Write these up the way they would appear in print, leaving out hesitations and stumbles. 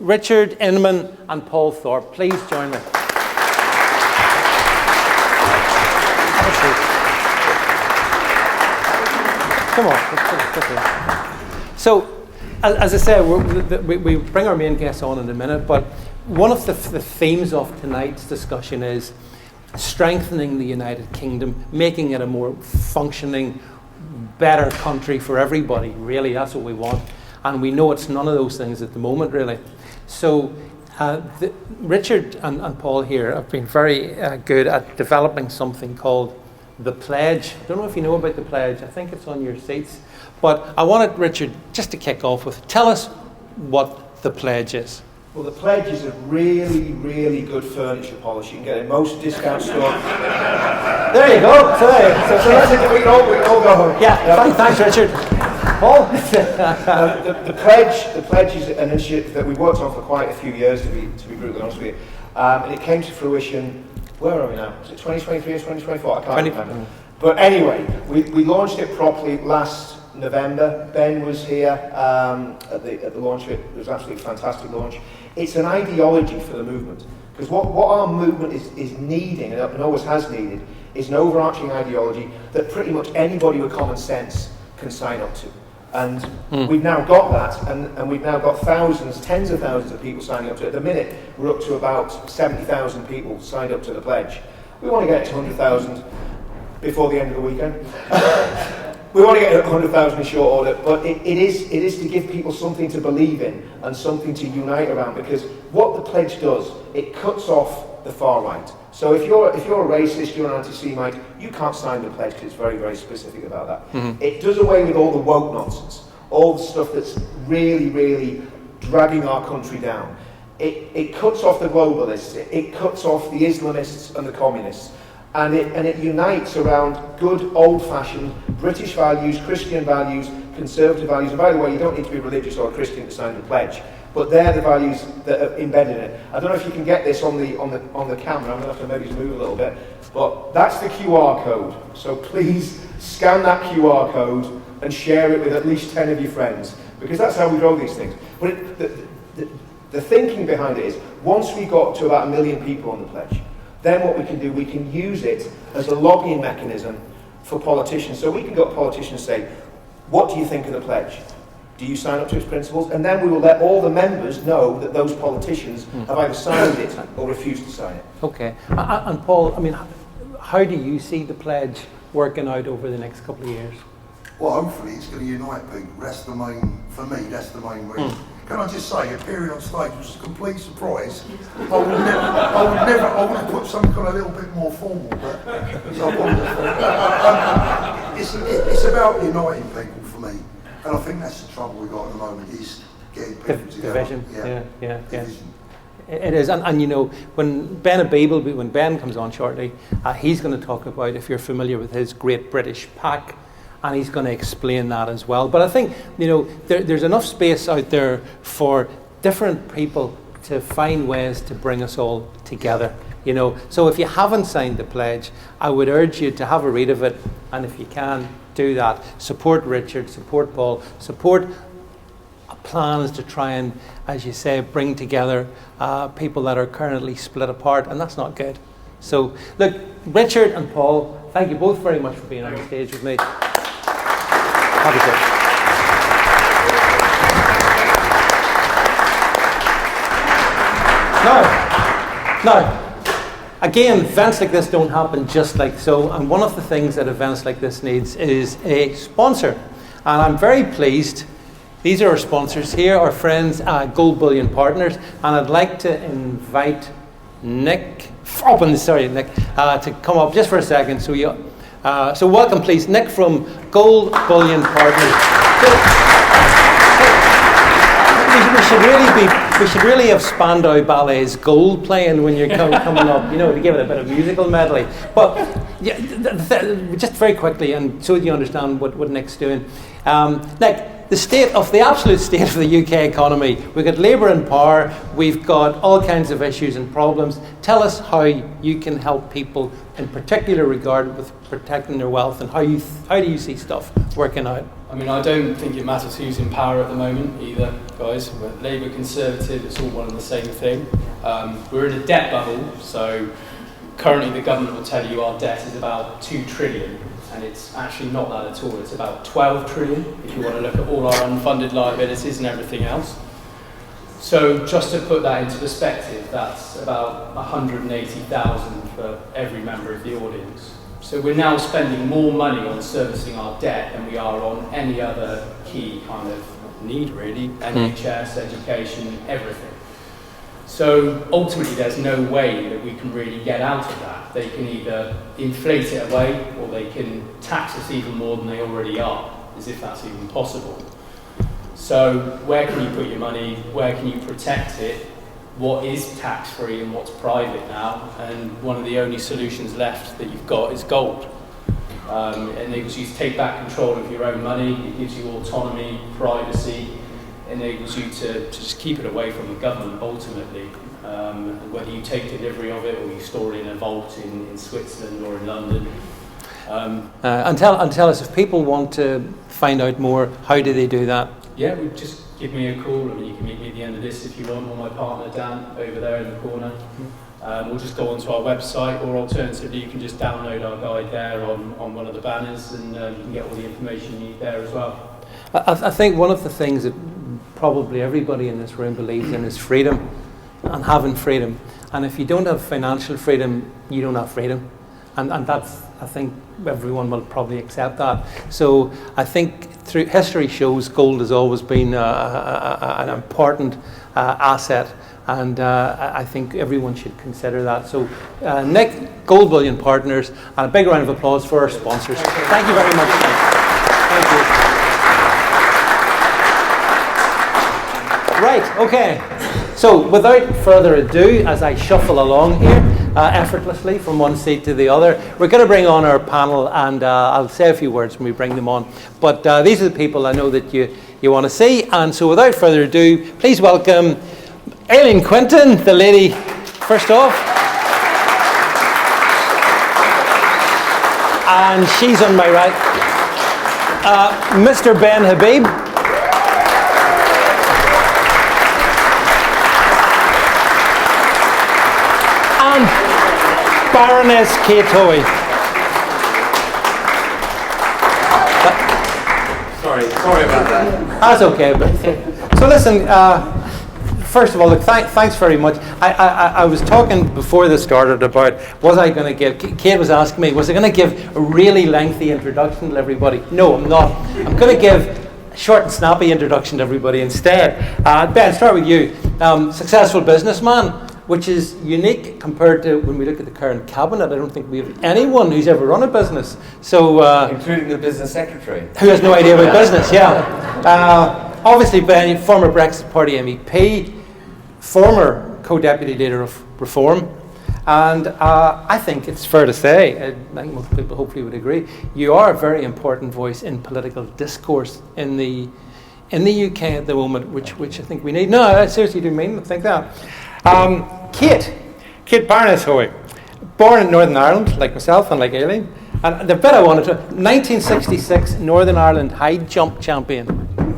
Richard Inman and Paul Thorpe. Please join me. Come on. So, as I said, we bring our main guests on in a minute, but one of the themes of tonight's discussion is strengthening the United Kingdom, making it a more functioning, better country for everybody. Really, that's what we want. And we know it's none of those things at the moment, really. So Richard and Paul here have been very good at developing something called the Pledge. I don't know if you know about the Pledge. I think it's on your seats. But I wanted Richard just to kick off with, tell us what the Pledge is. Well, the Pledge is a really, really good furniture polish. You can get it in most discount stores. There you go. So we can all go home. Yeah. Thanks, Richard. Paul? The Pledge is an initiative that we worked on for quite a few years, to be brutally honest with you. And it came to fruition, where are we now? Is it 2023 or 2024? I can't remember. But anyway, we launched it properly last November. Ben was here at the launch of it. It was an absolutely fantastic launch. It's an ideology for the movement. Because what our movement is needing, and always has needed, is an overarching ideology that pretty much anybody with common sense can sign up to. And we've now got that, and we've now got thousands, tens of thousands of people signing up to it. At the minute, we're up to about 70,000 people signed up to the Pledge. We want to get to 100,000 before the end of the weekend. We want to get 100,000 in short order, but it is to give people something to believe in and something to unite around, because what the Pledge does, it cuts off the far right. So if you're a racist, you're an anti-Semite, you can't sign the Pledge because it's very, very specific about that. Mm-hmm. It does away with all the woke nonsense, all the stuff that's really, really dragging our country down. It cuts off the globalists, it cuts off the Islamists and the communists, and it unites around good old-fashioned British values, Christian values, conservative values. And by the way, you don't need to be religious or a Christian to sign the Pledge, but they're the values that are embedded in it. I don't know if you can get this on the camera. I'm going to have to maybe move a little bit, but that's the QR code. So please scan that QR code and share it with at least 10 of your friends, because that's how we grow these things. But the thinking behind it is, once we got to about 1 million people on the Pledge, then what we can do, we can use it as a lobbying mechanism for politicians. So we can go to politicians and say, what do you think of the Pledge? Do you sign up to its principles? And then we will let all the members know that those politicians have either signed it or refused to sign it. Okay. And Paul, I mean, how do you see the Pledge working out over the next couple of years? Well, hopefully it's going to unite people. That's the main, for me, that's the main reason. Can I just say, a period on stage was a complete surprise. I would have put something kind of a little bit more formal, but so it's about uniting people for me. And I think that's the trouble we've got at the moment, is getting people together. Division, yeah. Division. It is, and you know, when Ben Habib when Ben comes on shortly, he's going to talk about, if you're familiar with his Great British Pack, and he's going to explain that as well. But I think, you know, there's enough space out there for different people to find ways to bring us all together. You know, so if you haven't signed the Pledge, I would urge you to have a read of it, and if you can, do that. Support Richard, support Paul, support plans to try and, as you say, bring together people that are currently split apart, and that's not good. So, look, Richard and Paul, thank you both very much for being on the stage with me. Have a good. Now, again, events like this don't happen just like so, and one of the things that events like this needs is a sponsor. And I'm very pleased, these are our sponsors here, our friends at Gold Bullion Partners, and I'd like to invite Nick, to come up just for a second. So welcome, please, Nick from Gold Bullion Partners. We should really have Spandau Ballet's Gold playing when you're coming up, you know, to give it a bit of musical medley. But yeah, just very quickly, and so that you understand what Nick's doing. Nick, the absolute state of the UK economy. We've got Labour in power, we've got all kinds of issues and problems. Tell us how you can help people in particular regard with protecting their wealth, and how do you see stuff working out? I mean, I don't think it matters who's in power at the moment either, guys. We're Labour, Conservative, it's all one and the same thing. We're in a debt bubble, so currently the government will tell you our debt is about 2 trillion, and it's actually not that at all. It's about 12 trillion if you want to look at all our unfunded liabilities and everything else. So just to put that into perspective, that's about 180,000 for every member of the audience. So we're now spending more money on servicing our debt than we are on any other key kind of need, really. NHS, education, everything. So ultimately there's no way that we can really get out of that. They can either inflate it away, or they can tax us even more than they already are, as if that's even possible. So where can you put your money? Where can you protect it? What is tax-free and what's private now? And one of the only solutions left that you've got is gold. It enables you to take back control of your own money. It gives you autonomy, privacy. It enables you to just keep it away from the government, ultimately. Whether you take delivery of it or you store it in a vault in Switzerland or in London. And tell us, if people want to find out more, how do they do that? Yeah, just give me a call. I mean, you can meet me at the end of this if you want, or my partner Dan over there in the corner. We'll just go onto our website, or alternatively you can just download our guide there on one of the banners, and you can get all the information you need there as well. I think one of the things that probably everybody in this room believes in is freedom, and having freedom. And if you don't have financial freedom, you don't have freedom. And that's, I think everyone will probably accept that. So I think through history shows gold has always been an important asset, and I think everyone should consider that. So Nick, Gold Bullion Partners, and a big round of applause for our sponsors. Thank you very much. Thank you. Right, okay. So without further ado, as I shuffle along here, effortlessly from one seat to the other, we're going to bring on our panel, and I'll say a few words when we bring them on. But these are the people I know that you want to see, and so without further ado, please welcome Aileen Quinton, the lady first off. And she's on my right. Mr. Ben Habib. And Baroness Kate Hoey. Sorry about that. That's okay. But so listen. First of all, look, thanks very much. I was talking before this started about was I going to give. Kate was asking me, was I going to give a really lengthy introduction to everybody? No, I'm not. I'm going to give a short and snappy introduction to everybody instead. Ben, start with you. Successful businessman, which is unique compared to when we look at the current cabinet. I don't think we have anyone who's ever run a business. So, including the business secretary, who has no idea about business. Yeah. Obviously, Ben, former Brexit Party MEP, former co-deputy leader of Reform, and I think it's fair to say, I think most people hopefully would agree, you are a very important voice in political discourse in the UK at the moment, which I think we need. No, I seriously do think that. Kate Baroness Hoey, born in Northern Ireland, like myself and like Aileen, and the bit I wanted to, 1966 Northern Ireland high jump champion.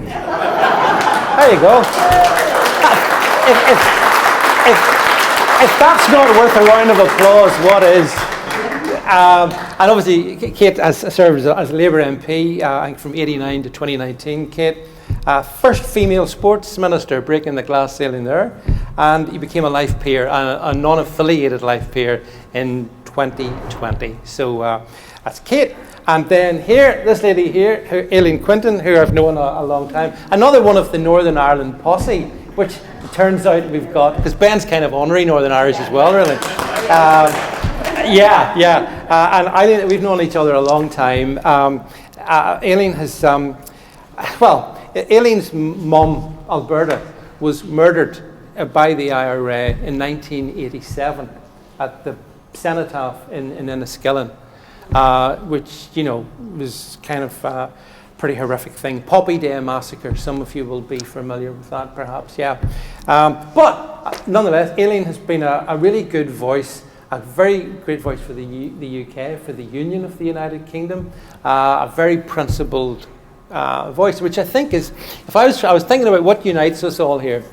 There you go. If that's not worth a round of applause, what is? And obviously, Kate has served as Labour MP I think from 89 to 2019. Kate, first female sports minister, breaking the glass ceiling there, and you became a life peer, a non-affiliated life peer in 2020. So that's Kate. And then here, this lady here, Aileen Quinton, who I've known a long time, another one of the Northern Ireland posse, which it turns out we've got, because Ben's kind of honorary Northern Irish as well, really. And I think we've known each other a long time. Aileen has, Aileen's mum, Alberta, was murdered by the IRA in 1987 at the cenotaph in Enniskillen. Which, you know, was kind of pretty horrific thing. Poppy Day Massacre, some of you will be familiar with that perhaps, yeah. But nonetheless, Aileen has been a really good voice, a very great voice for the UK, for the Union of the United Kingdom, a very principled voice, which I think is, I was thinking about what unites us all here,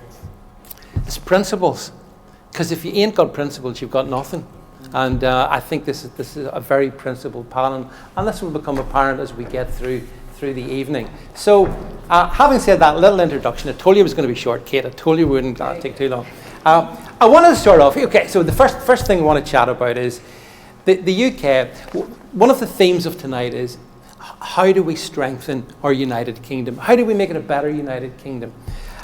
it's principles. Because if you ain't got principles, you've got nothing. And I think this is a very principled panel, and this will become apparent as we get through the evening. So, having said that little introduction, I told you it was going to be short, Kate. I told you it wouldn't take too long. I wanted to start off. Okay, so the first thing I want to chat about is the UK. One of the themes of tonight is how do we strengthen our United Kingdom? How do we make it a better United Kingdom?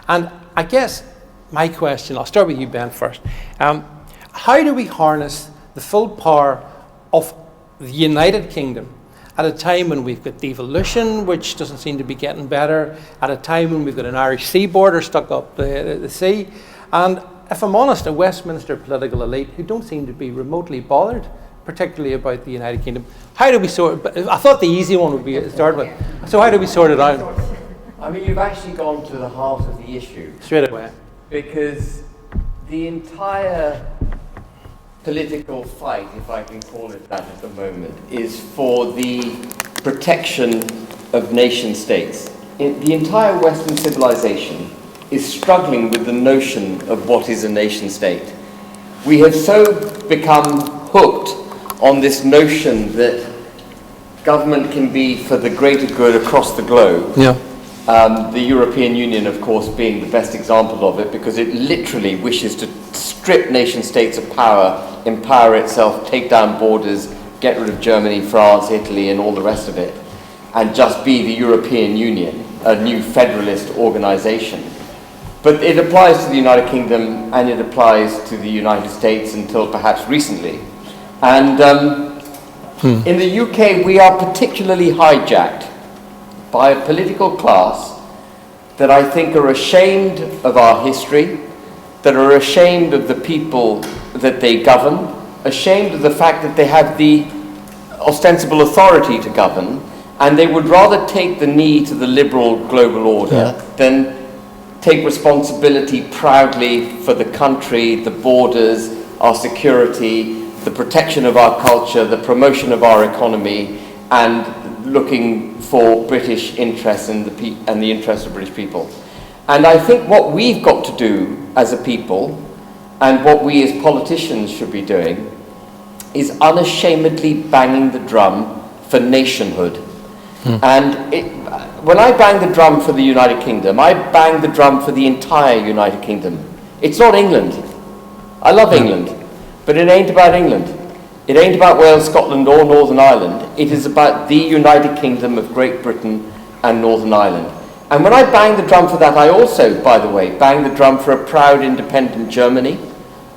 And I guess my question, I'll start with you, Ben, first. How do we harness the full power of the United Kingdom at a time when we've got devolution, which doesn't seem to be getting better, at a time when we've got an Irish sea border stuck up the sea, and if I'm honest, a Westminster political elite who don't seem to be remotely bothered, particularly about the United Kingdom. How do we sort it? I thought the easy one would be to start with. So how do we sort it out? I mean, you've actually gone to the heart of the issue. Straight away. Because the entire political fight, if I can call it that at the moment, is for the protection of nation states. The entire Western civilization is struggling with the notion of what is a nation state. We have so become hooked on this notion that government can be for the greater good across the globe. Yeah. The European Union, of course, being the best example of it, because it literally wishes to strip nation states of power, empower itself, take down borders, get rid of Germany, France, Italy, and all the rest of it, and just be the European Union, a new federalist organization. But it applies to the United Kingdom, and it applies to the United States until perhaps recently. And in the UK, we are particularly hijacked by a political class that I think are ashamed of our history, that are ashamed of the people that they govern, ashamed of the fact that they have the ostensible authority to govern, and they would rather take the knee to the liberal global order than take responsibility proudly for the country, the borders, our security, the protection of our culture, the promotion of our economy, and looking for British interests and the interests of British people. And I think what we've got to do as a people, and what we as politicians should be doing, is unashamedly banging the drum for nationhood. And when I bang the drum for the United Kingdom, I bang the drum for the entire United Kingdom. It's not England. I love England, but it ain't about England. It ain't about Wales, Scotland, or Northern Ireland. It is about the United Kingdom of Great Britain and Northern Ireland. And when I bang the drum for that, I also, by the way, bang the drum for a proud independent Germany,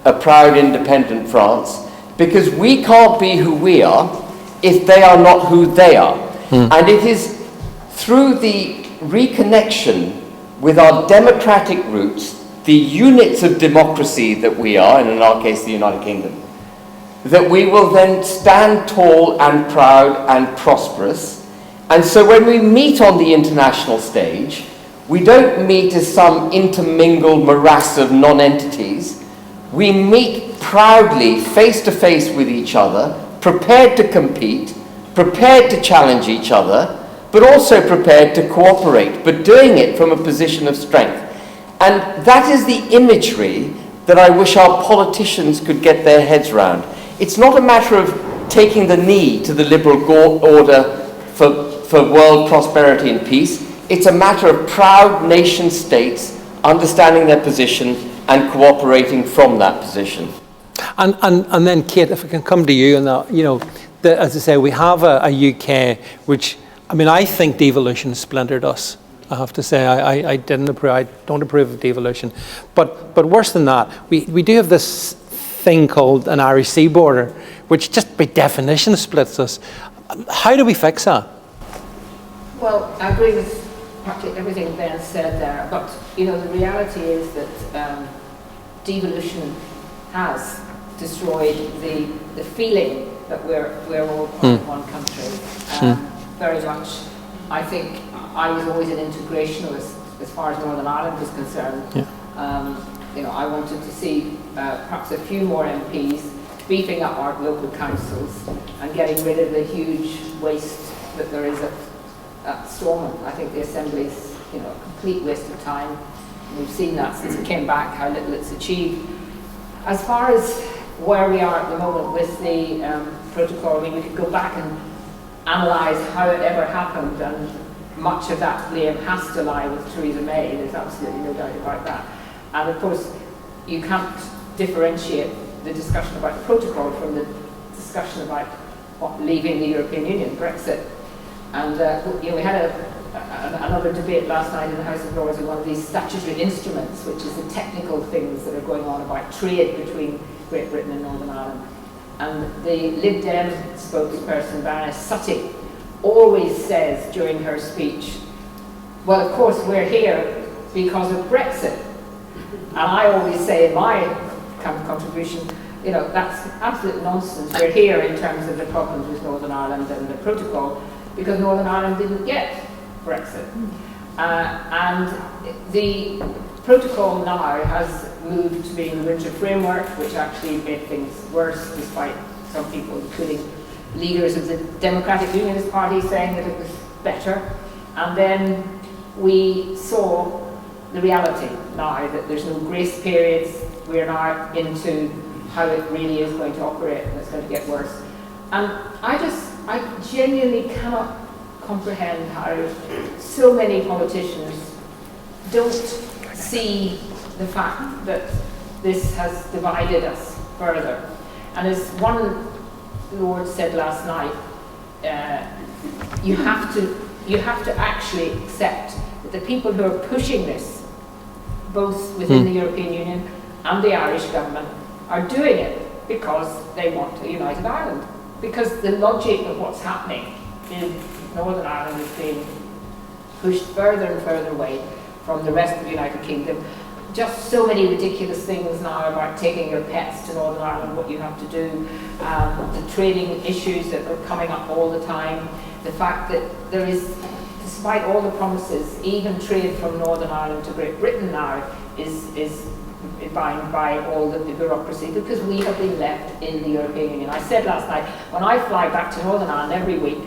a proud independent France, because we can't be who we are if they are not who they are. And it is through the reconnection with our democratic roots, the units of democracy that we are, and in our case the United Kingdom, that we will then stand tall and proud and prosperous. And so when we meet on the international stage, we don't meet as some intermingled morass of non-entities. We meet proudly, face to face with each other, prepared to compete, prepared to challenge each other, but also prepared to cooperate, but doing it from a position of strength. And that is the imagery that I wish our politicians could get their heads around. It's not a matter of taking the knee to the liberal order for world prosperity and peace. It's a matter of proud nation states understanding their position and cooperating from that position. And then, Kate, if I can come to you, and as I say, we have a UK which, I mean, I think devolution splintered us. I have to say, I don't approve of devolution. But worse than that, we do have this thing called an Irish sea border, which just by definition splits us. How do we fix that? Well, I agree with practically everything Ben said there, but the reality is that devolution has destroyed the feeling that we're all part of one country. Very much I think I was always an integrationalist as far as Northern Ireland was concerned. Yeah. I wanted to see perhaps a few more MPs beefing up our local councils and getting rid of the huge waste that there is at Stormont. I think the Assembly is a complete waste of time. We've seen that since it came back, how little it's achieved. As far as where we are at the moment with the protocol, I mean, we could go back and analyse how it ever happened, and much of that blame has to lie with Theresa May. There's absolutely no doubt about that. And of course, you can't differentiate the discussion about the protocol from the discussion about leaving the European Union, Brexit. And we had another debate last night in the House of Lords on one of these statutory instruments, which is the technical things that are going on about trade between Great Britain and Northern Ireland. And the Lib Dem spokesperson, Baroness Suttie, always says during her speech, well, of course, we're here because of Brexit. And I always say in my contribution, that's absolute nonsense. We're here in terms of the problems with Northern Ireland and the protocol because Northern Ireland didn't get Brexit. And the protocol now has moved to being the winter framework, which actually made things worse, despite some people, including leaders of the Democratic Unionist Party, saying that it was better. And then we saw the reality now that there's no grace periods. We're now into how it really is going to operate, and it's going to get worse. And I genuinely cannot comprehend how so many politicians don't see the fact that this has divided us further. And as one Lord said last night, you have to actually accept that the people who are pushing this, both within the European Union and the Irish government, are doing it because they want a united Ireland. Because the logic of what's happening in Northern Ireland is being pushed further and further away from the rest of the United Kingdom. Just so many ridiculous things now about taking your pets to Northern Ireland, what you have to do, the trading issues that are coming up all the time, the fact that there is, despite all the promises, even trade from Northern Ireland to Great Britain now is bound by all the bureaucracy because we have been left in the European Union. I said last night, when I fly back to Northern Ireland every week,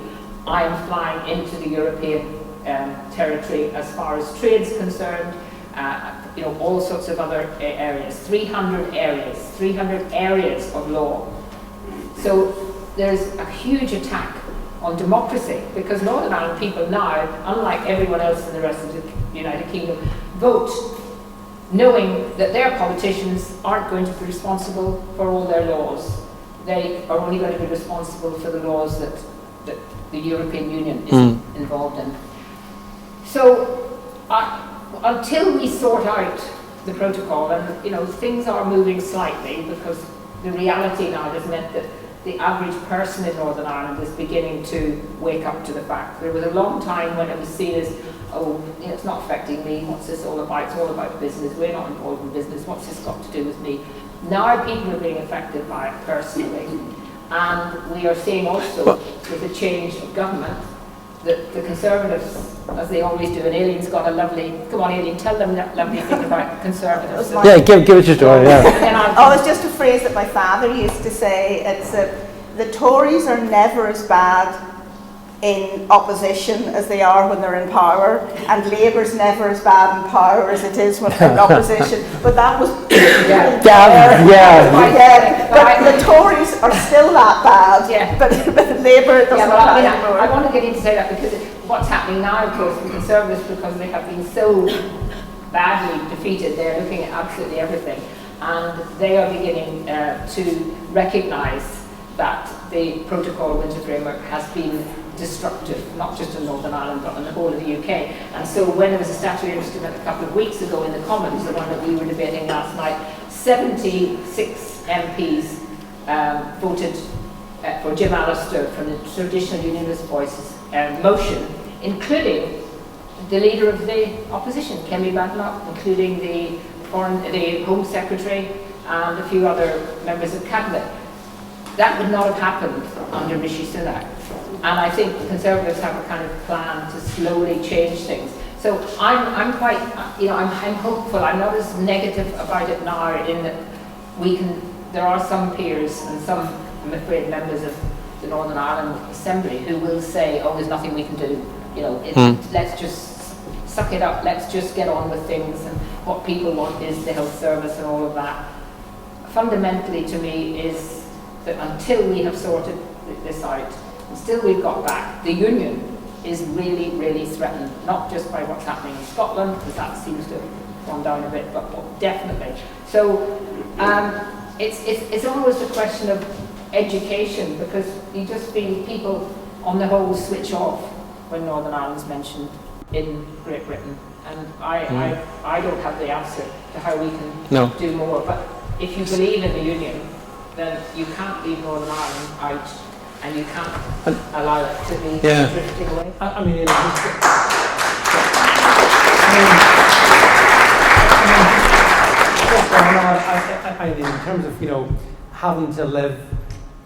I am flying into the European territory as far as trade is concerned, all sorts of other areas, 300 areas of law. So there's a huge attack on democracy because Northern Ireland people now, unlike everyone else in the rest of the United Kingdom, vote knowing that their politicians aren't going to be responsible for all their laws. They are only going to be responsible for the laws that the European Union is involved in. So until we sort out the protocol, and things are moving slightly because the reality now has meant that the average person in Northern Ireland is beginning to wake up to the fact. There was a long time when it was seen as, it's not affecting me, what's this all about? It's all about business, we're not involved in business, what's this got to do with me? Now people are being affected by it personally, and we are seeing also with the change of government that the Conservatives, as they always do, and Aileen's got a lovely, come on Aileen, tell them that lovely thing about Conservatives. Yeah, give it your story, yeah. It's just a phrase that my father used to say. It's the Tories are never as bad in opposition as they are when they're in power, and Labour's never as bad in power as it is when they're in opposition. But that was But the Tories are still that bad, but Labour doesn't anymore. I want to get into say that because what's happening now, of course, the Conservatives, because they have been so badly defeated, they're looking at absolutely everything, and they are beginning to recognise that the protocol winter framework has been destructive, not just in Northern Ireland but in the whole of the UK. And so when there was a statutory instrument a couple of weeks ago in the Commons, the one that we were debating last night, 76 MPs voted for Jim Allister from the Traditional Unionist Voices motion, including the leader of the opposition, Kemi Badenoch, including the Home Secretary and a few other members of Cabinet. That would not have happened under Rishi Sunak. and I think the Conservatives have a kind of plan to slowly change things. So I'm quite, I'm hopeful. I'm not as negative about it now, in that there are some peers and some, I'm afraid, members of the Northern Ireland Assembly who will say, oh, there's nothing we can do, let's just suck it up, let's just get on with things, and what people want is the health service and all of that. Fundamentally, to me, is that until we have sorted this out, until we've got back, the union is really, really threatened, not just by what's happening in Scotland, because that seems to have gone down a bit, but definitely. So it's almost a question of education, because you just feel people on the whole switch off when Northern Ireland's mentioned in Great Britain, and I don't have the answer to how we can do more. But if you believe in the union, then you can't leave Northern Ireland out, and you can't allow it to be drifting away. In terms of having to live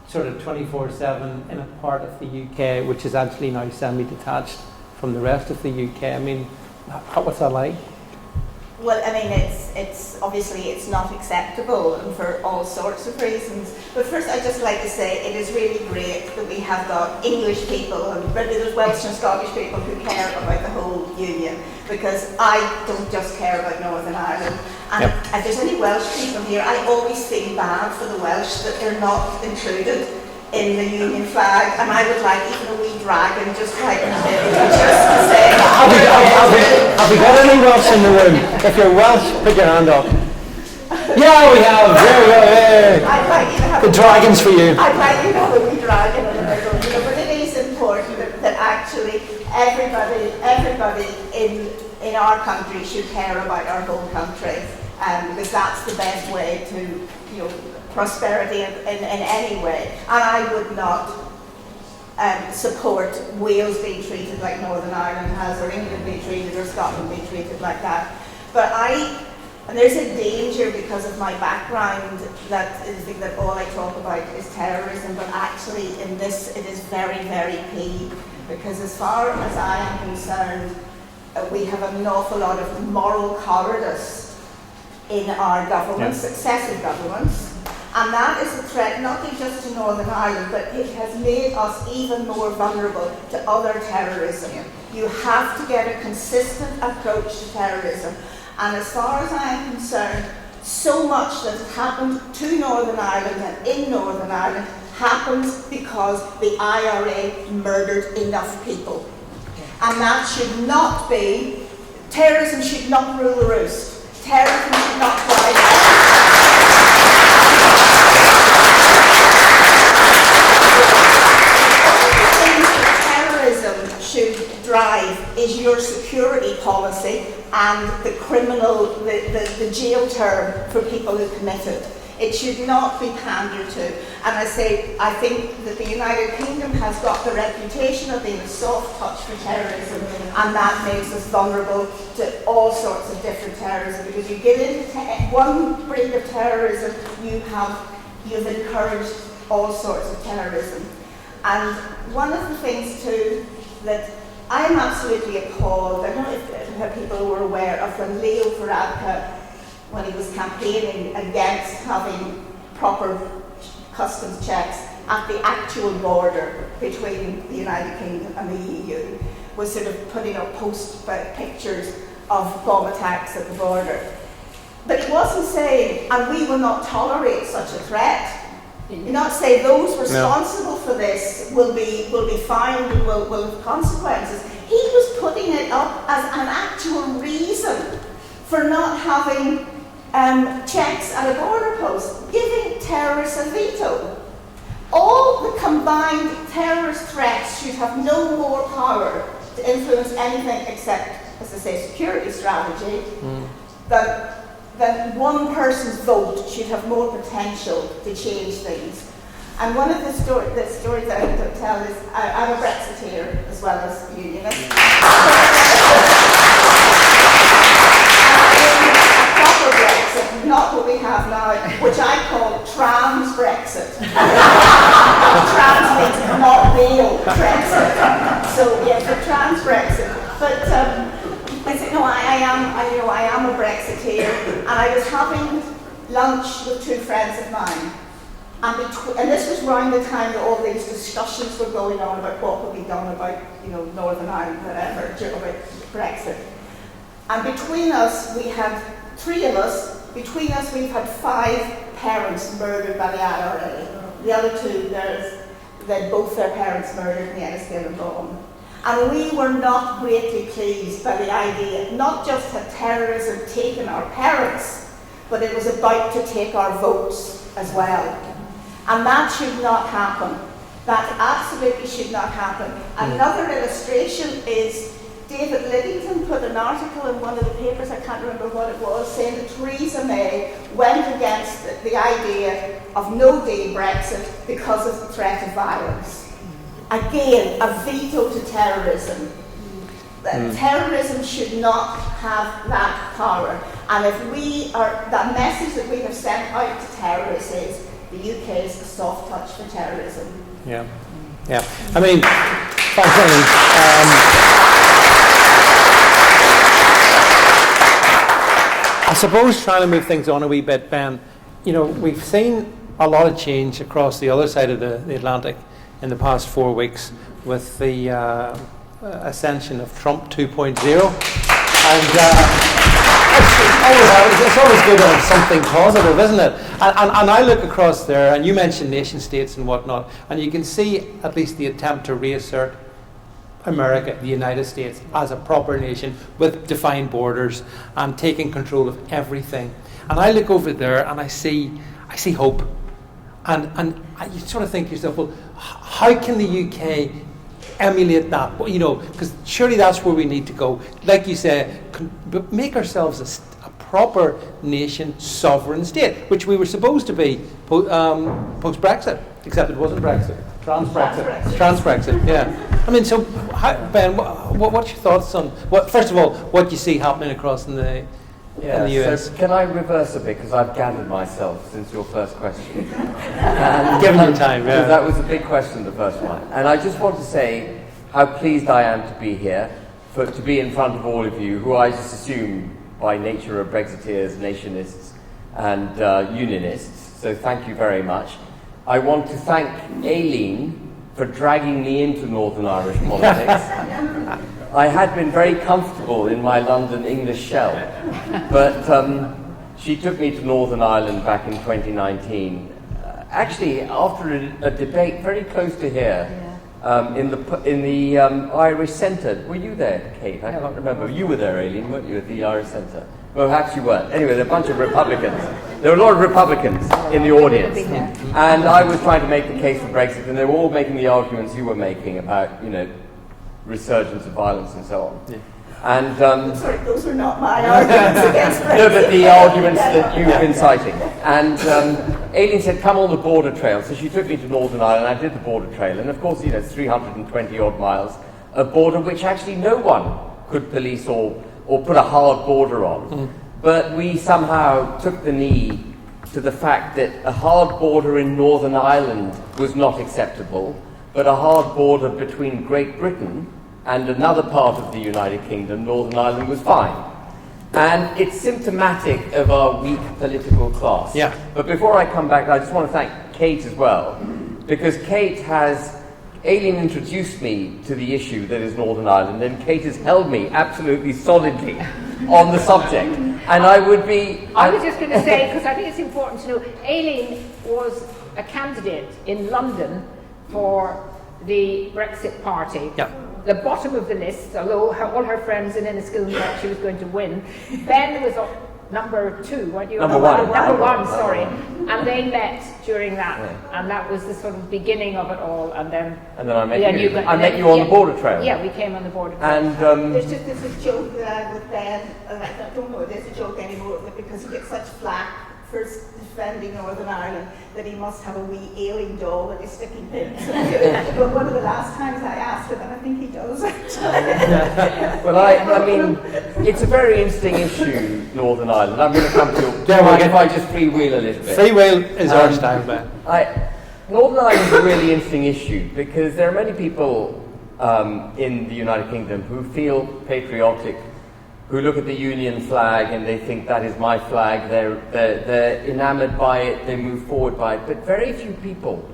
sort of 24/7 in a part of the UK which is actually now semi-detached from the rest of the UK, what's that like? Well, it's obviously it's not acceptable, and for all sorts of reasons. But first, I'd just like to say it is really great that we have got English people, and there's Welsh and Scottish people who care about the whole union, because I don't just care about Northern Ireland. And if there's any Welsh people here, I always feel bad for the Welsh that they're not included in the union flag, and I would like even a wee dragon just like just to say. Have we got any Welsh in the room? If you're Welsh, put your hand up. Yeah, we have. I'd like you to have the dragons for you. I'd like you to have a wee dragon in the middle, but it is important that actually everybody in our country should care about our whole country, because that's the best way to prosperity in any way. And I would not support Wales being treated like Northern Ireland has, or England being treated, or Scotland being treated like that. But and there's a danger because of my background that all I talk about is terrorism, but actually in this it is very, very key, because as far as I am concerned, we have an awful lot of moral cowardice in our governments, successive governments. And that is a threat not just to Northern Ireland, but it has made us even more vulnerable to other terrorism. You have to get a consistent approach to terrorism. And as far as I am concerned, so much that has happened to Northern Ireland and in Northern Ireland happens because the IRA murdered enough people. And that should not be, terrorism should not rule the roost. Terrorism should not drive should drive is your security policy and the criminal, the jail term for people who commit it. It should not be pandered to. And I think that the United Kingdom has got the reputation of being a soft touch for terrorism, and that makes us vulnerable to all sorts of different terrorism. Because you get into one breed of terrorism, you've encouraged all sorts of terrorism. And one of the things too that I am absolutely appalled, I don't know if people were aware of when Leo Varadkar, when he was campaigning against having proper customs checks at the actual border between the United Kingdom and the EU, was sort of putting up pictures of bomb attacks at the border. But he wasn't saying, and we will not tolerate such a threat. You not say those responsible for this will be fined and will have consequences. He was putting it up as an actual reason for not having checks at a border post, giving terrorists a veto. All the combined terrorist threats should have no more power to influence anything except, as I say, security strategy, that one person's vote should have more potential to change things. And one of the stories that I can tell is, I'm a Brexiteer as well as a unionist. A proper Brexit, not what we have now, which I call trans Brexit. Trans means not real Brexit. So yes, the trans Brexit. But I said, no, I am a Brexiteer, and I was having lunch with two friends of mine. And this was around the time that all these discussions were going on about what would be done about, Northern Ireland, whatever, about Brexit. And between us, we had three of us. Between us, we've had 5 parents murdered by the IRA. The other 2, both their parents murdered in the Enniskillen bomb. And we were not greatly pleased by the idea, not just had terrorism taken our parents, but it was about to take our votes as well. And that should not happen. That absolutely should not happen. Another illustration is David Liddington put an article in one of the papers, I can't remember what it was, saying that Theresa May went against the idea of no deal Brexit because of the threat of violence. Again, a veto to terrorism. Terrorism should not have that power. And if the message that we have sent out to terrorists is the UK is a soft touch for terrorism. Yeah. I mean, thanks, Aileen. I suppose trying to move things on a wee bit, Ben, we've seen a lot of change across the other side of the Atlantic in the past 4 weeks with the ascension of Trump 2.0. And it's always good to have something positive, isn't it? And I look across there, and you mentioned nation states and whatnot, and you can see at least the attempt to reassert America, the United States, as a proper nation with defined borders and taking control of everything. And I look over there and I see hope. And you sort of think to yourself, well, how can the UK emulate that? Because surely that's where we need to go. Like you say, make ourselves a proper nation, sovereign state, which we were supposed to be post-Brexit, except it wasn't Brexit. Trans-Brexit, yeah. I mean, so, Ben, what's your thoughts on, first of all, what you see happening across in the US? So can I reverse a bit, because I've gathered myself since your first question. Given you time, yeah. That was a big question, the first one. And I just want to say how pleased I am to be here, to be in front of all of you, who I just assume by nature are Brexiteers, nationists, and unionists. So thank you very much. I want to thank Aileen for dragging me into Northern Irish politics. I had been very comfortable in my London English shell, but she took me to Northern Ireland back in 2019, actually after a debate very close to here, in the Irish Centre. Were you there, Kate? I can't remember. You were there, Aileen, weren't you, at the Irish Centre? Well, perhaps you weren't. Anyway, there were a bunch of Republicans. There were a lot of Republicans in the audience. And I was trying to make the case for Brexit, and they were all making the arguments you were making about, resurgence of violence and so on. Yeah. And sorry, those were not my arguments against Brexit. No, but the arguments that you've been citing. And Aileen said, come on the border trail. So she took me to Northern Ireland, I did the border trail. And of course, it's 320 odd miles of border which actually no one could police or put a hard border on. But we somehow took the knee to the fact that a hard border in Northern Ireland was not acceptable, but a hard border between Great Britain and another part of the United Kingdom, Northern Ireland, was fine. And it's symptomatic of our weak political class. Yeah. But before I come back, I just want to thank Kate as well, because Aileen introduced me to the issue that is Northern Ireland, and Kate has held me absolutely solidly on the subject. And I was just going to say, because I think it's important to know, Aileen was a candidate in London for the Brexit Party. Yeah. The bottom of the list, although all her friends in Enniskillen thought she was going to win. Ben was number 2, weren't you? Number one. Number one, sorry. And they met during that, and that was the sort of beginning of it all. And then I met you. I met you on the border trail. Yeah, we came on the border trail. And there's a joke with Ben. I don't know if there's a joke anymore, but because he gets such flack for defending Northern Ireland, that he must have a wee ailing doll that he's sticking pins. But one of the last times I asked him, and I think he does. well, I mean, it's a very interesting issue, Northern Ireland. I'm going to come to it. Yeah, we'll if I just freewheel a little bit. Freewheel is our style, Ben. Northern Ireland is a really interesting issue because there are many people in the United Kingdom who feel patriotic, who look at the Union flag and they think that is my flag. They're enamoured by it. They move forward by it. But very few people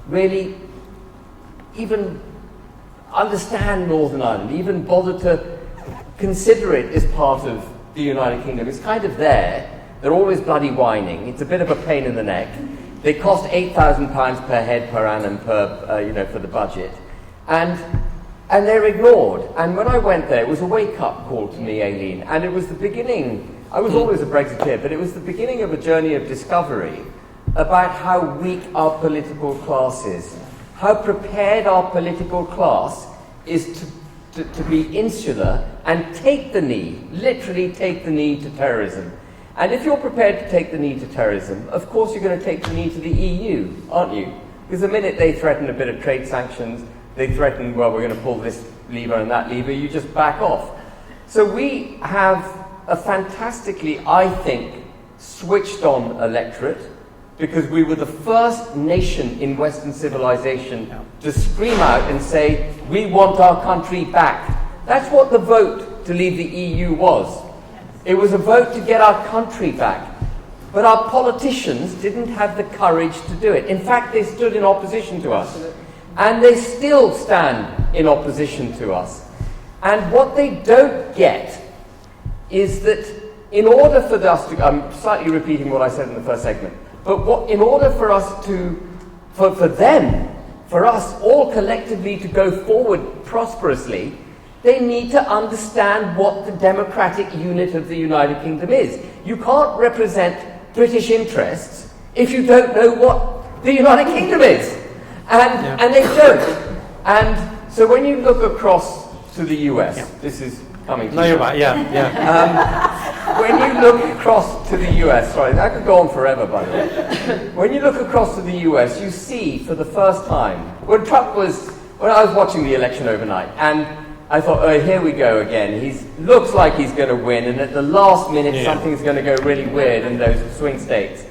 really even understand Northern Ireland, even bother to consider it as part of the United Kingdom. It's kind of there. They're always bloody whining. It's a bit of a pain in the neck. They cost £8,000 per head per annum for the budget, and they're ignored. And when I went there, it was a wake-up call to me, Aileen, and it was the beginning. I was always a Brexiteer, but it was the beginning of a journey of discovery about how weak our political class is, how prepared our political class is to be insular and take the knee, literally take the knee to terrorism. And if you're prepared to take the knee to terrorism, of course you're going to take the knee to the EU, aren't you? Because the minute they threaten a bit of trade sanctions, they threaten, well, we're going to pull this lever and that lever, you just back off. So we have a fantastically, I think, switched on electorate, because we were the first nation in Western civilization to scream out and say, we want our country back. That's what the vote to leave the EU was. It was a vote to get our country back. But our politicians didn't have the courage to do it. In fact, they stood in opposition to us. And they still stand in opposition to us. And what they don't get is that in order for us to, I'm slightly repeating what I said in the first segment, but in order for us to, for us all collectively to go forward prosperously, they need to understand what the democratic unit of the United Kingdom is. You can't represent British interests if you don't know what the United Kingdom is. And they don't. And so when you look across to the US, this is coming to you. No, you're right, when you look across to the US, sorry, that could go on forever, by the way. When you look across to the US, you see for the first time, when I was watching the election overnight, and I thought, oh, here we go again. He looks like he's going to win, and at the last minute, something's going to go really weird in those swing states.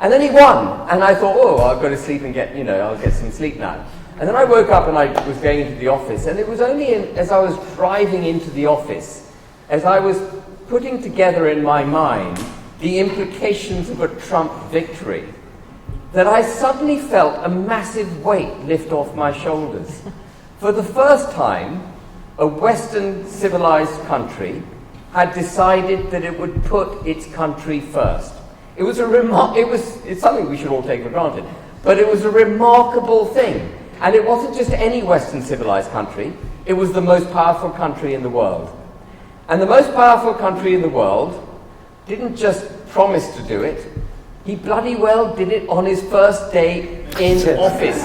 And then he won, and I thought, oh, I'll go to sleep and I'll get some sleep now. And then I woke up and I was going into the office, and it was only as I was driving into the office, as I was putting together in my mind the implications of a Trump victory, that I suddenly felt a massive weight lift off my shoulders. For the first time, a Western civilized country had decided that it would put its country first. It was it's something we should all take for granted, but it was a remarkable thing. And it wasn't just any Western civilized country, it was the most powerful country in the world. And the most powerful country in the world didn't just promise to do it, he bloody well did it on his first day in office.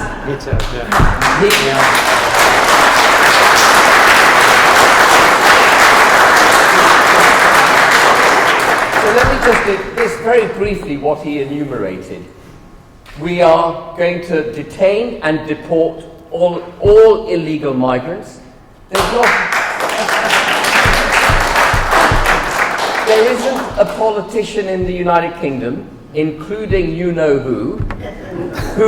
So let me just do this very briefly, what he enumerated. We are going to detain and deport all illegal migrants. There isn't a politician in the United Kingdom, including who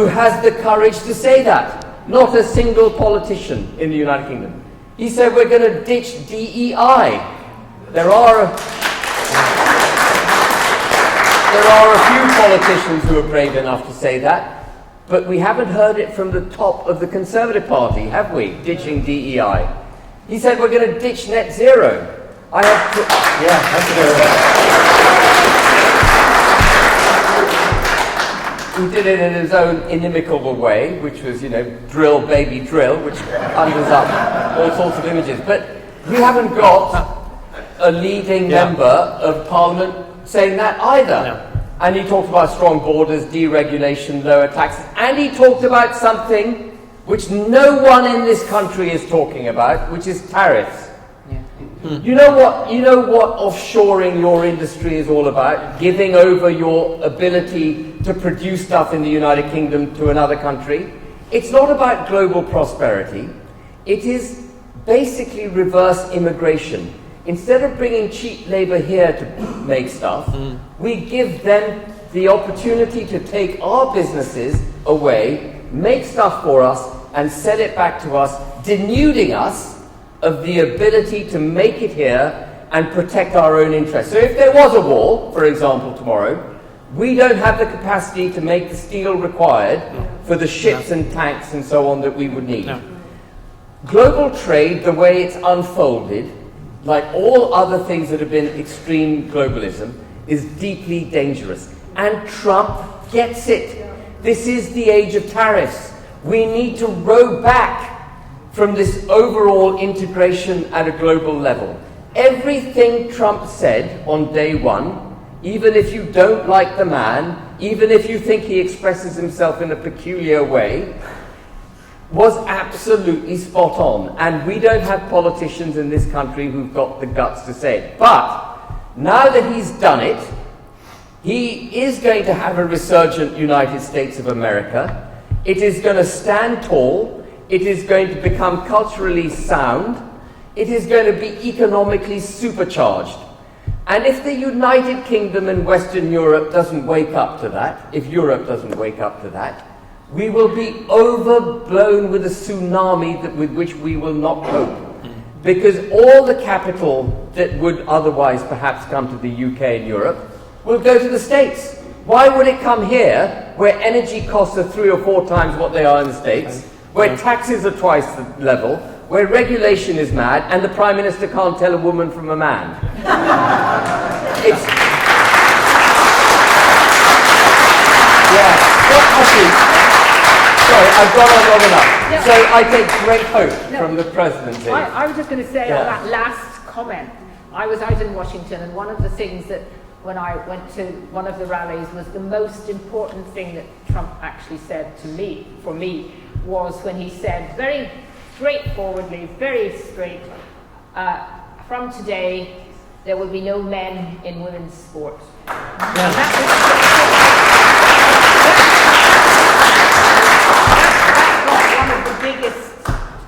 has the courage to say that. Not a single politician in the United Kingdom. He said we're going to ditch DEI. There are a few politicians who are brave enough to say that, but we haven't heard it from the top of the Conservative Party, have we? Ditching DEI. He said we're going to ditch net zero. He did it in his own inimicable way, which was, drill, baby, drill, which conjures up all sorts of images. But we haven't got a leading member of Parliament saying that either. No. And he talked about strong borders, deregulation, lower taxes, and he talked about something which no one in this country is talking about, which is tariffs. You know what offshoring your industry is all about? Giving over your ability to produce stuff in the United Kingdom to another country? It's not about global prosperity. It is basically reverse immigration. instead of bringing cheap labour here to make stuff, we give them the opportunity to take our businesses away, make stuff for us, and sell it back to us, denuding us of the ability to make it here and protect our own interests. So if there was a war, for example, tomorrow, we don't have the capacity to make the steel required for the ships and tanks and so on that we would need. Global trade, the way it's unfolded, like all other things that have been extreme globalism, is deeply dangerous. And Trump gets it. This is the age of tariffs. We need to row back from this overall integration at a global level. Everything Trump said on day one, even if you don't like the man, even if you think he expresses himself in a peculiar way, was absolutely spot on. And we don't have politicians in this country who've got the guts to say it. But now that he's done it, he is going to have a resurgent United States of America. It is going to stand tall. It is going to become culturally sound. It is going to be economically supercharged. And if the United Kingdom and Western Europe doesn't wake up to that, if Europe doesn't wake up to that, we will be overblown with a tsunami with which we will not cope. Because all the capital that would otherwise perhaps come to the UK and Europe will go to the States. Why would it come here, where energy costs are 3 or 4 times what they are in the States, where taxes are twice the level, where regulation is mad, and the Prime Minister can't tell a woman from a man? It's... Sorry, I've gone on long enough. No. So I take great hope from the presidency. I was just going to say on that last comment, I was out in Washington, and one of the things that when I went to one of the rallies was the most important thing that Trump actually said to me, for me, was when he said very straightforwardly, very straight, from today there will be no men in women's sport. Biggest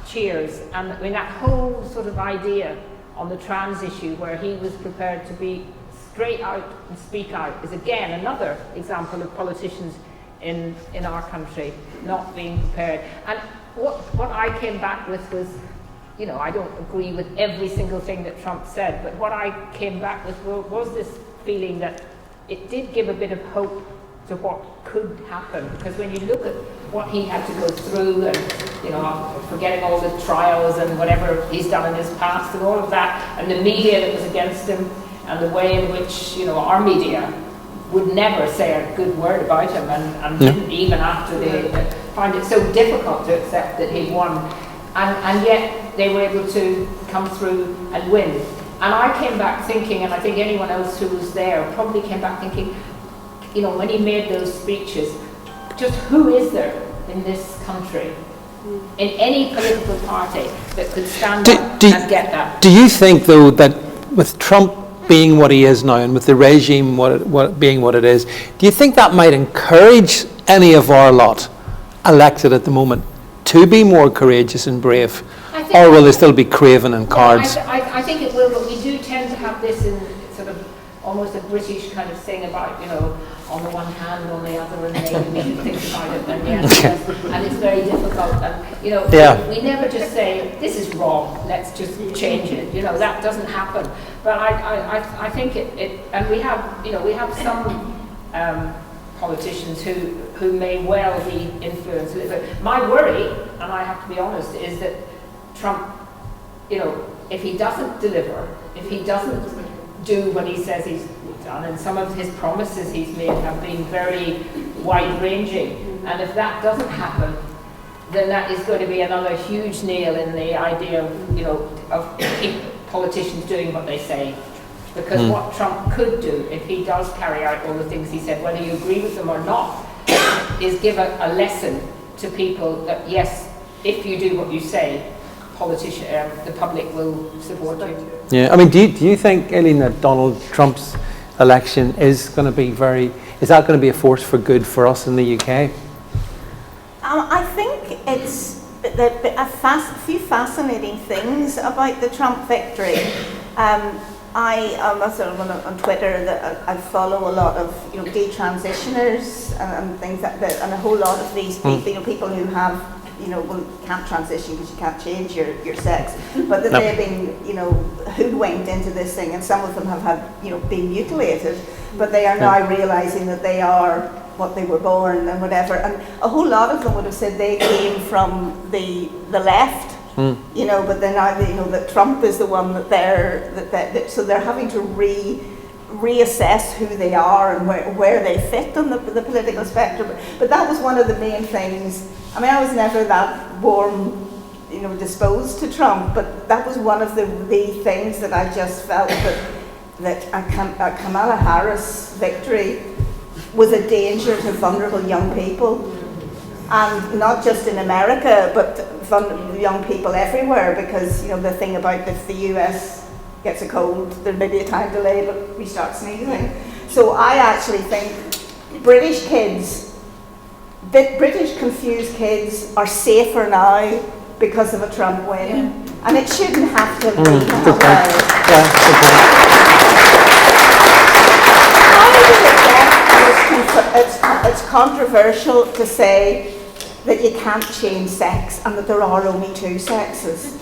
cheers, and I mean that whole sort of idea on the trans issue where he was prepared to be straight out and speak out is again another example of politicians in our country not being prepared. And what I came back with was, you know, I don't agree with every single thing that Trump said, but what I came back with was this feeling that it did give a bit of hope to what could happen, because when you look at what he had to go through, and you know, forgetting all the trials and whatever he's done in his past and all of that, and the media that was against him, and the way in which, you know, our media would never say a good word about him, and didn't even after they find it so difficult to accept that he'd won, and yet they were able to come through and win. And I came back thinking, and I think anyone else who was there probably came back thinking, you know, when he made those speeches, just who is there in this country, in any political party, that could stand up and get that? Do you think, though, that with Trump being what he is now, and with the regime being what it is, do you think that might encourage any of our lot elected at the moment to be more courageous and brave? Or will they still be craven and cards? I think it will, but we do tend to have this in sort of almost a British kind of thing about, you know, on the one hand, on the other, and maybe we should think about it, and yes, and it's very difficult, and you know, we never just say this is wrong, let's just change it. You know, that doesn't happen. But I think it, and we have, you know, we have some politicians who may well be influenced. My worry, and I have to be honest, is that Trump, you know, if he doesn't deliver, if he doesn't do what he says he's done, and some of his promises he's made have been very wide-ranging, and if that doesn't happen, then that is going to be another huge nail in the idea of, you know, of politicians doing what they say. Because what Trump could do, if he does carry out all the things he said, whether you agree with them or not, is give a lesson to people that, yes, if you do what you say, the public will support you. Yeah, I mean, do you think, Aileen, that Donald Trump's election is going to be is that going to be a force for good for us in the UK? I think it's a few fascinating things about the Trump victory. I am sort of on Twitter that I follow a lot of detransitioners and things like that, and a whole lot of these people, people who have can't transition because you can't change your sex, but that they've been hoodwinked into this thing, and some of them have had been mutilated, but they are now realising that they are what they were born and whatever, and a whole lot of them would have said they came from the left. But then now that Trump is the one that so they're having to reassess who they are and where they fit on the political spectrum. But that was one of the main things. I mean, I was never that warm, disposed to Trump, but that was one of the things that I just felt that a Kamala Harris victory was a danger to vulnerable young people. And not just in America, but young people everywhere, because the thing about if the US gets a cold, there may be a time delay, but we start sneezing. So I actually think British confused kids are safer now because of a Trump win, and it shouldn't have to be that way. It's controversial to say that you can't change sex and that there are only two sexes.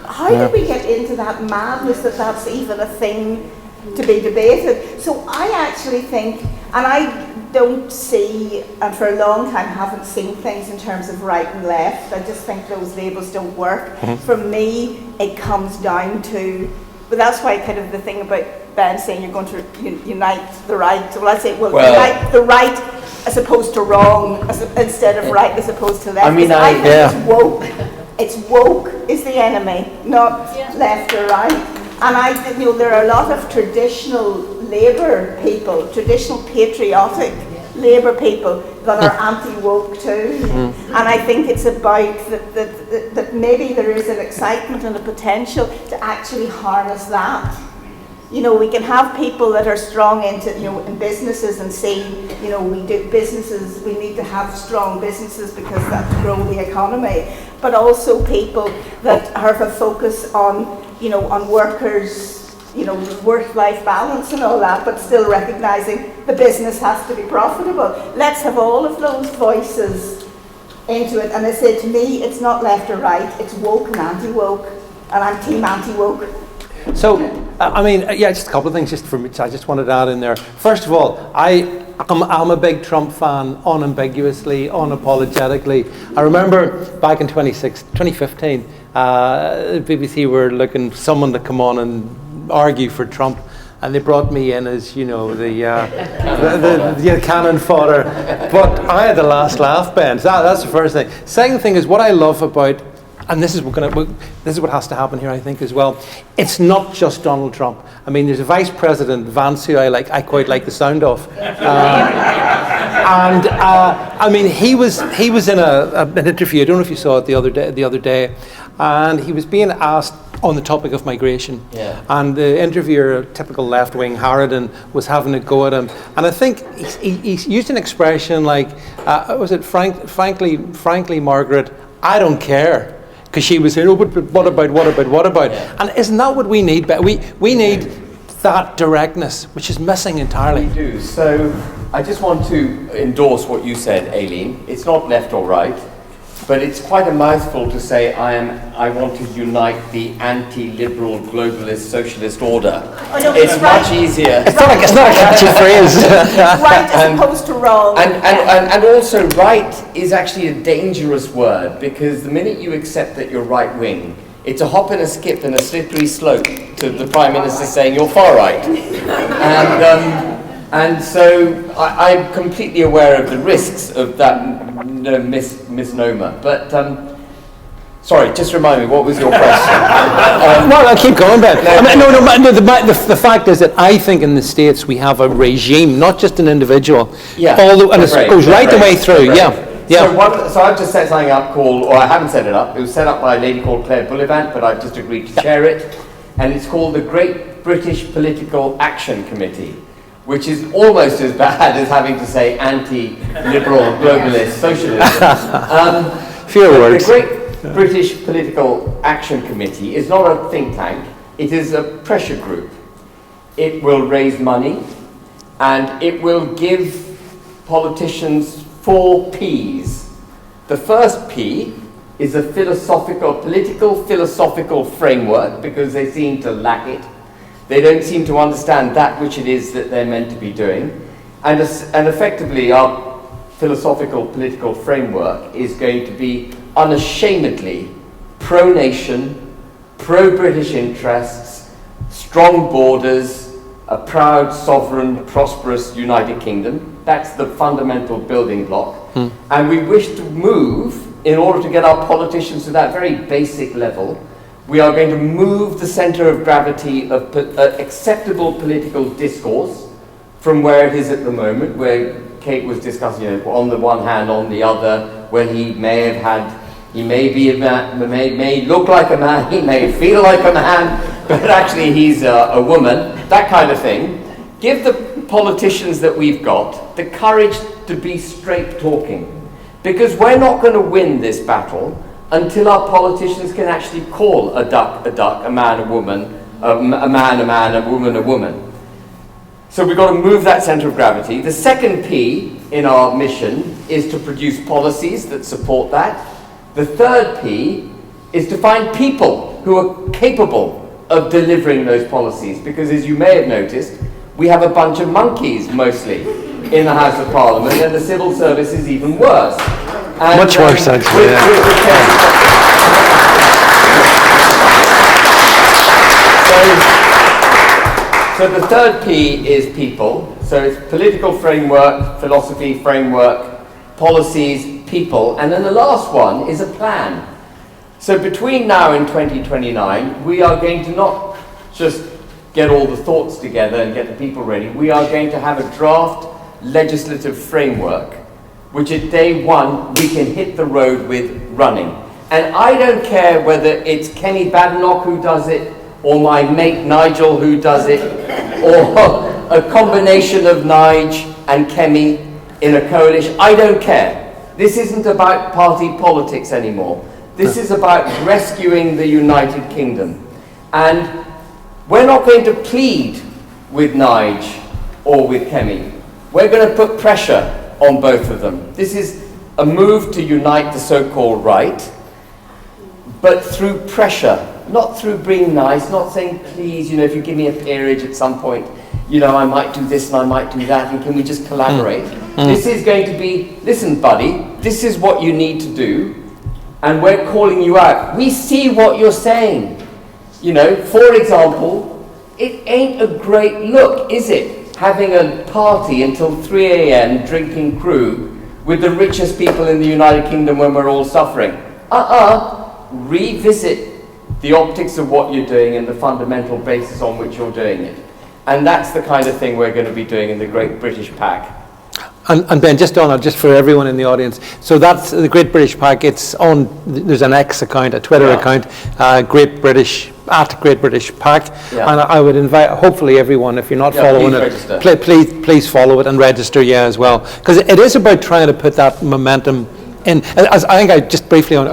How did we get into that madness that that's even a thing to be debated? So I actually think, and I don't see, and for a long time haven't seen things in terms of right and left. I just think those labels don't work. For me, it comes down to, but that's why kind of the thing about Ben saying you're going to unite the right. Well, I say, unite the right as opposed to wrong, instead of right as opposed to left. I think it's woke. It's woke is the enemy, not left or right. And I think there are a lot of traditional Labour people, traditional patriotic Labour people that are anti-woke too. And I think it's about that maybe there is an excitement and a potential to actually harness that. We can have people that are strong into, in businesses and say, we do businesses, we need to have strong businesses because that grow the economy. But also people that have a focus on, on workers, work-life balance and all that, but still recognising the business has to be profitable. Let's have all of those voices into it. And they say to me, it's not left or right, it's woke and anti-woke, and I'm team anti-woke. So, just a couple of things just for me. I just wanted to add in there. First of all, I'm a big Trump fan, unambiguously, unapologetically. I remember back in 2015, the BBC were looking for someone to come on and argue for Trump, and they brought me in as the cannon fodder. But I had the last laugh, Ben. So that's the first thing. Second thing is what I love about. And this is what has to happen here, I think, as well. It's not just Donald Trump. I mean, there's a Vice President, Vance, who I quite like the sound of. He was in an interview. I don't know if you saw it the other day, and he was being asked on the topic of migration. Yeah. And the interviewer, typical left-wing Harridan, was having a go at him. And I think he used an expression like, frankly, Margaret, I don't care. Because she was saying, but what about? Yeah. And isn't that what we need? But we need that directness, which is missing entirely. We do. So I just want to endorse what you said, Aileen. It's not left or right, but it's quite a mouthful to say I want to unite the anti-liberal, globalist, socialist order. It's much easier. It's not a catchy phrase. Right as opposed to wrong. And also right is actually a dangerous word, because the minute you accept that you're right wing, it's a hop and a skip and a slippery slope to the Prime Minister saying you're far right. And so I'm completely aware of the risks of that misnomer. But sorry, just remind me, what was your question? Well, I'll keep going, Ben. The fact is that I think in the States we have a regime, not just an individual. Yeah. And it goes right the way through. Yeah. So I've just set something up or I haven't set it up. It was set up by a lady called Claire Bullivant, but I've just agreed to chair it. And it's called the Great British Political Action Committee, which is almost as bad as having to say anti-liberal, globalist, socialist. Fewer words. The Great British Political Action Committee is not a think tank. It is a pressure group. It will raise money, and it will give politicians 4 Ps. The first P is a political philosophical framework, because they seem to lack it. They don't seem to understand that which it is that they're meant to be doing. And effectively, our philosophical political framework is going to be unashamedly pro-nation, pro-British interests, strong borders, a proud, sovereign, prosperous United Kingdom. That's the fundamental building block. And we wish to move, in order to get our politicians to that very basic level, we are going to move the centre of gravity of acceptable political discourse from where it is at the moment, where Kate was discussing, on the one hand, on the other, where he may be a man, may look like a man, he may feel like a man, but actually he's a woman, that kind of thing. Give the politicians that we've got the courage to be straight talking, because we're not going to win this battle until our politicians can actually call a duck, a man, a woman, a man, a woman, a woman. So we've got to move that centre of gravity. The second P in our mission is to produce policies that support that. The third P is to find people who are capable of delivering those policies, because as you may have noticed, we have a bunch of monkeys mostly in the House of Parliament, and the civil service is even worse. And, much worse, actually. So the third P is people. So it's political framework, philosophy framework, policies, people, and then the last one is a plan. So between now and 2029, we are going to not just get all the thoughts together and get the people ready. We are going to have a draft legislative framework, which at day one we can hit the road with running. And I don't care whether it's Kenny Badenoch who does it, or my mate Nigel who does it, or a combination of Nige and Kemi in a coalition. I don't care. This isn't about party politics anymore. This is about rescuing the United Kingdom. And we're not going to plead with Nige or with Kemi. We're going to put pressure on both of them. This is a move to unite the so-called right, but through pressure, not through being nice, not saying, please, if you give me a peerage at some point, I might do this and I might do that, and can we just collaborate? This is going to be, listen, buddy, this is what you need to do, and we're calling you out. We see what you're saying. For example, it ain't a great look, is it? Having a party until 3 a.m. drinking crew with the richest people in the United Kingdom when we're all suffering. Revisit the optics of what you're doing and the fundamental basis on which you're doing it. And that's the kind of thing we're going to be doing in the Great British Pack. And Ben, just for everyone in the audience, so that's the Great British Pack. It's on. There's an X account, a Twitter account, Great British Pack, and I would invite, hopefully, everyone, if you're not following it, please follow it and register, as well, because it is about trying to put that momentum in. As I think I just briefly I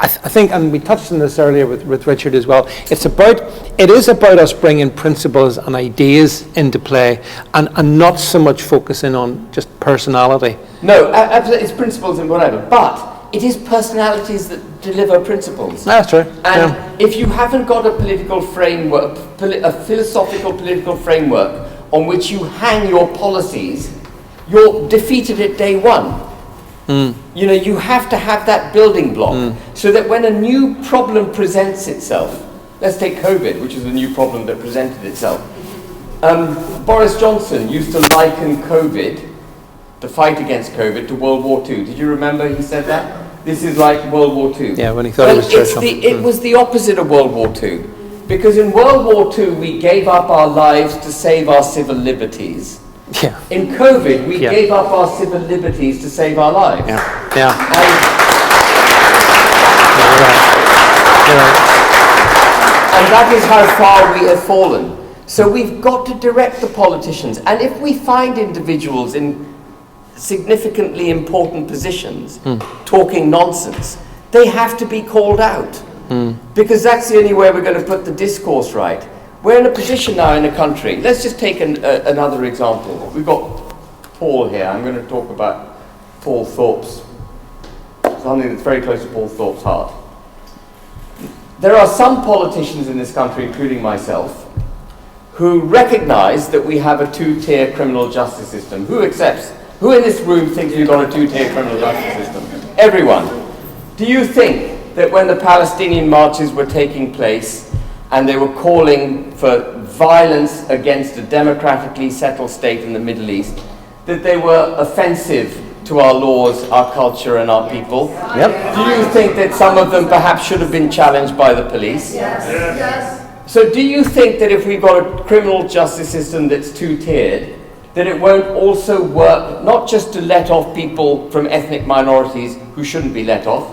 think, and we touched on this earlier with Richard as well. It is about us bringing principles and ideas into play, and not so much focusing on just personality. No, absolutely, it's principles and whatever, but it is personalities that deliver principles. That's true. And if you haven't got a political framework, a philosophical political framework on which you hang your policies, you're defeated at day one. You have to have that building block so that when a new problem presents itself, let's take COVID, which is a new problem that presented itself. Boris Johnson used to liken COVID, the fight against COVID, to World War II. Did you remember he said that? This is like World War II. Yeah, when he thought it was Churchill. It was the opposite of World War II. Because in World War II, we gave up our lives to save our civil liberties. Yeah. In COVID, we gave up our civil liberties to save our lives. Yeah. And that is how far we have fallen. So we've got to direct the politicians. And if we find individuals in significantly important positions talking nonsense, they have to be called out. because that's the only way we're going to put the discourse right. We're in a position now in the country. Let's just take another example. We've got Paul here. I'm going to talk about Paul Thorpe's, something that's very close to Paul Thorpe's heart. There are some politicians in this country, including myself, who recognise that we have a two-tier criminal justice system. Who accepts? Who in this room thinks we've got a two-tier criminal justice system? Everyone. Do you think that when the Palestinian marches were taking place and they were calling for violence against a democratically settled state in the Middle East, that they were offensive to our laws, our culture and our people? Yep. Do you think that some of them perhaps should have been challenged by the police? Yes. So do you think that if we've got a criminal justice system that's two-tiered, that it won't also work not just to let off people from ethnic minorities who shouldn't be let off,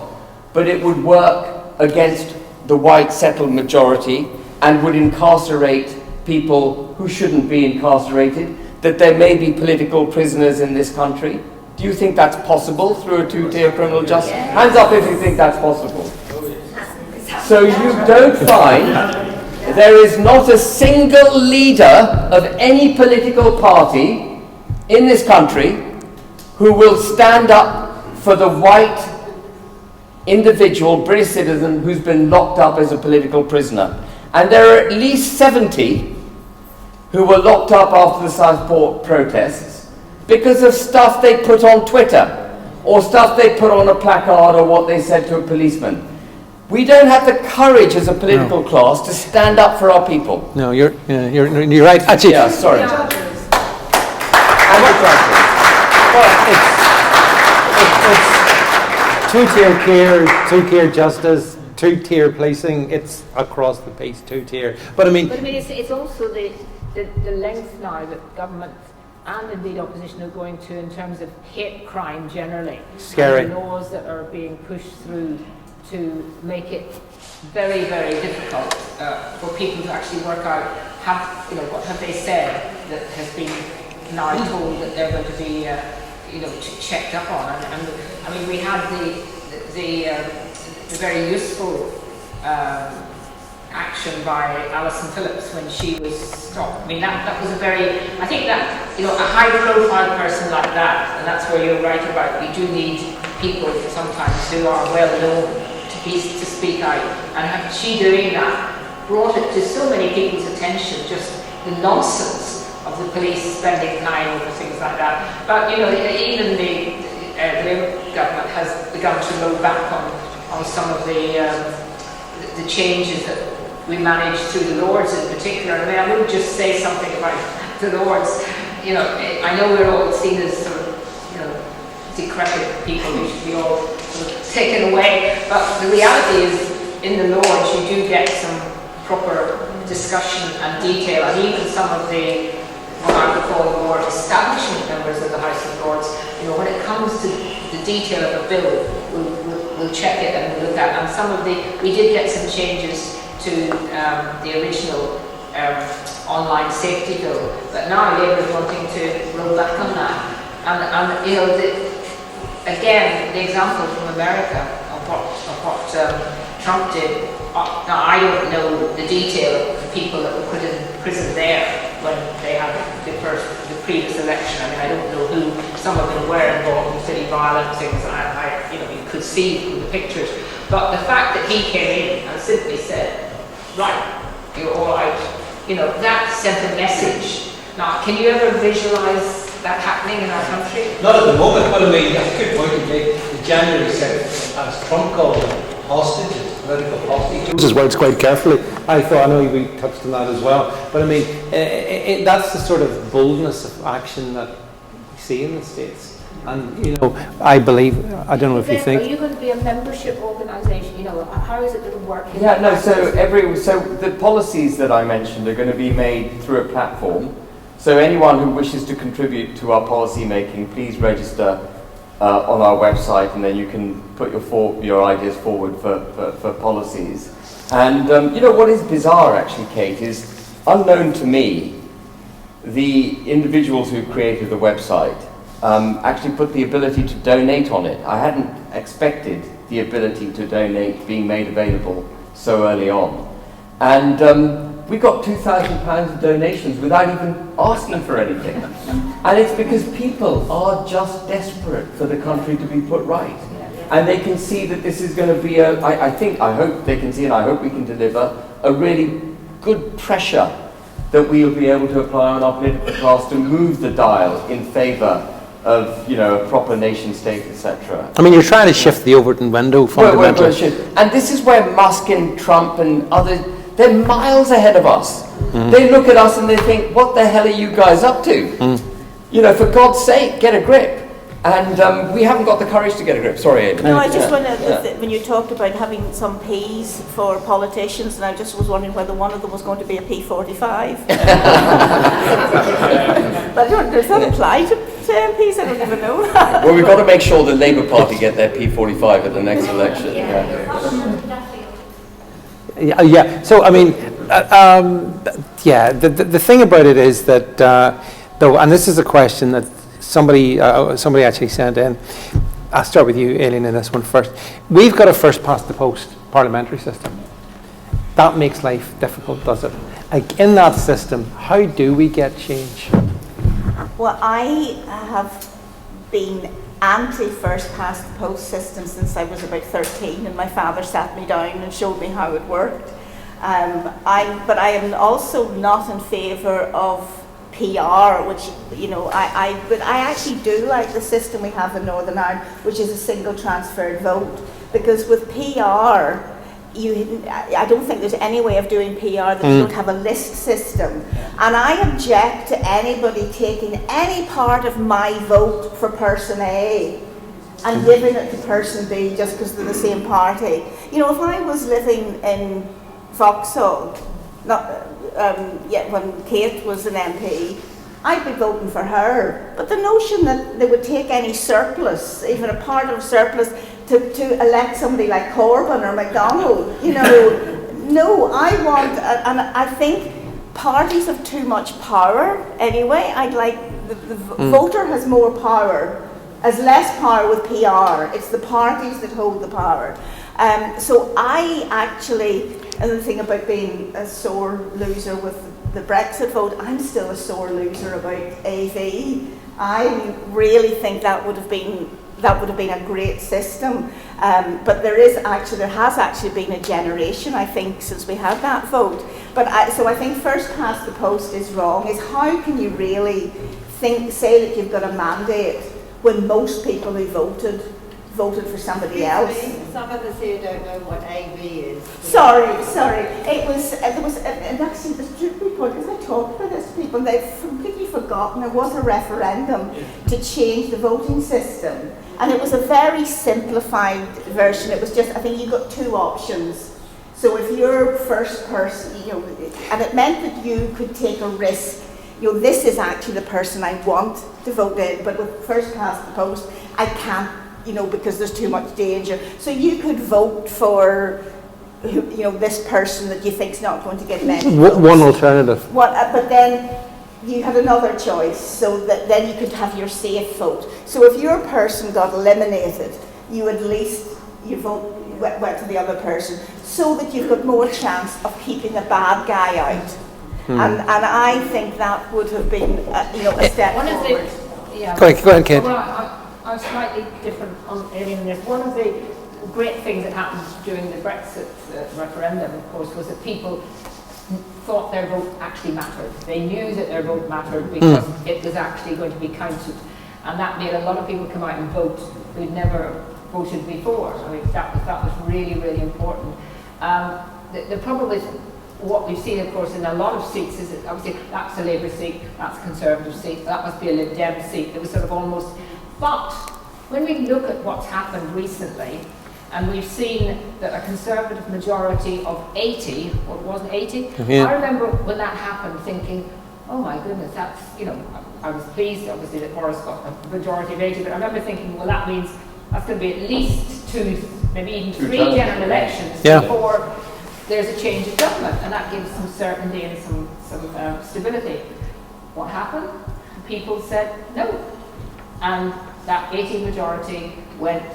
but it would work against the white settled majority and would incarcerate people who shouldn't be incarcerated, that there may be political prisoners in this country? Do you think that's possible through a two-tier criminal justice? Hands up if you think that's possible. So you don't find there is not a single leader of any political party in this country who will stand up for the white individual, British citizen, who's been locked up as a political prisoner. And there are at least 70 who were locked up after the Southport protests because of stuff they put on Twitter or stuff they put on a placard or what they said to a policeman. We don't have the courage as a political class to stand up for our people. No, you're right. Actually, yeah, sorry. It's two-tier care, two-tier justice, two-tier policing. It's across the piece, two-tier. But I mean, it's also the length now that government and indeed opposition are going to in terms of hate crime generally. Scary. And the laws that are being pushed through to make it very, very difficult for people to actually work out what have they said that has been now told that they're going to be checked up on. And I mean, we had the very useful action by Alison Phillips when she was stopped. I mean, that was a very, I think that, a high-profile person like that, and that's where you're right about, we do need people sometimes who are well-known to speak out. And she doing that brought it to so many people's attention, just the nonsense of the police spending time over things like that. But, even the Labour government has begun to roll back on some of the changes that we managed through the Lords in particular. I mean, I wouldn't just say something about the Lords. I know we're all seen as sort of, decrepit people who should be all sort of taken away, but the reality is, in the Lords, you do get some proper discussion and detail, and even some of the, what I would call the more establishment members of the House of Lords, when it comes to the detail of a bill, we'll check it and we'll look at, and we did get some changes to the original online safety bill, but now Labour is wanting to roll back on that. And again, the example from America of what Trump did. Now, I don't know the detail of the people that were put in prison there when they had the previous election. I mean, I don't know who. Some of them were involved in city violence things. You could see from the pictures. But the fact that he came in and simply said, "Right, you're all out," that sent a message. Now, can you ever visualise that happening in our country? Not at the moment, but I mean, that's a good point to make. The January 6th, as Trump called them, hostages, political hostages. Uses words quite carefully. I know we touched on that as well. But I mean, that's the sort of boldness of action that we see in the States. And, I believe, I don't know if you think. Are you going to be a membership organisation? How is it going to work? Yeah, no, so the policies that I mentioned are going to be made through a platform. So anyone who wishes to contribute to our policy making, please register on our website, and then you can put your ideas forward for policies. And what is bizarre, actually, Kate, is unknown to me, the individuals who created the website actually put the ability to donate on it. I hadn't expected the ability to donate being made available so early on. And we got £2,000 of donations without even asking for anything. And it's because people are just desperate for the country to be put right. And they can see that this is going to be I hope they can see, and I hope we can deliver, a really good pressure that we'll be able to apply on our political class to move the dial in favour of, a proper nation state, etc. I mean, you're trying to shift the Overton window fundamentally. And this is where Musk and Trump and others, they're miles ahead of us. They look at us and they think, what the hell are you guys up to? For God's sake, get a grip. And we haven't got the courage to get a grip. Sorry, Aileen. No, I just wondered, when you talked about having some Ps for politicians, and I just was wondering whether one of them was going to be a P45. But does that apply to MPs? I don't even know. Well, we've got to make sure the Labour Party get their P45 at the next election. Yeah. So, I mean, the thing about it is that, though, and this is a question that somebody actually sent in. I'll start with you, Aileen, in this one first. We've got a first past the post parliamentary system. That makes life difficult, does it? Like, in that system, how do we get change? Well, I have been anti first past the post system since I was about 13, and my father sat me down and showed me how it worked. But I am also not in favour of PR, which, but I actually do like the system we have in Northern Ireland, which is a single transferred vote, because with PR, I don't think there's any way of doing PR that you don't have a list system. And I object to anybody taking any part of my vote for person A and giving it to person B just because they're the same party. If I was living in Vauxhall, when Kate was an MP, I'd be voting for her. But the notion that they would take any surplus, even a part of surplus, to elect somebody like Corbyn or McDonald, no, I want, and I think parties have too much power anyway. I'd like, the voter has more power, has less power with PR. It's the parties that hold the power. So I actually, and the thing about being a sore loser with the Brexit vote, I'm still a sore loser about AV. I really think that would have been a great system. But there has actually been a generation, I think, since we had that vote. So I think first past the post is wrong. Is how can you really say that you've got a mandate when most people who voted for somebody else? Some of us here don't know what AV is. Sorry. It was, and actually the stupid point, because I talked about this to people, and they've completely forgotten there was a referendum to change the voting system. And it was a very simplified version. It was just, I think you got two options. So if you're first person, and it meant that you could take a risk. This is actually the person I want to vote in, but with first past the post, I can't, because there's too much danger. So you could vote for, this person that you think's not going to get many votes. One alternative. But then you had another choice, so that then you could have your safe vote. So if your person got eliminated, you at least, your vote went to the other person, so that you've got more chance of keeping a bad guy out. And I think that would have been, a step forward. Go ahead, Kate. Well, I'm slightly different on Aileen in this. One of the great things that happened during the Brexit referendum, of course, was that people thought their vote actually mattered. They knew that their vote mattered because it was actually going to be counted. And that made a lot of people come out and vote who'd never voted before. I mean, that was really, really important. The problem is, what we've seen, of course, in a lot of seats is that obviously that's a Labour seat, that's a Conservative seat, that must be a Lib Dem seat. It was sort of almost. But when we look at what's happened recently, and we've seen that a Conservative majority of 80, or it wasn't 80, I remember when that happened thinking, oh my goodness, that's, I was pleased obviously that Boris got a majority of 80, but I remember thinking, well, that means that's going to be at least 2, maybe even 3 general elections before there's a change of government, and that gives some certainty and some stability. What happened? People said no, and that 80 majority went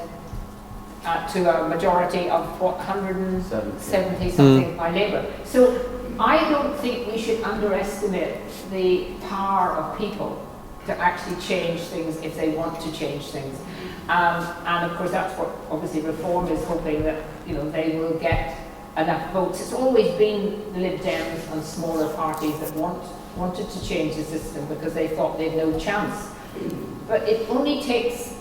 to a majority of what, 170 something by Labour. So I don't think we should underestimate the power of people to actually change things if they want to change things. And of course that's what obviously Reform is hoping, that they will get enough votes. It's always been the Lib Dems and smaller parties that wanted to change the system because they thought they had no chance. But it only takes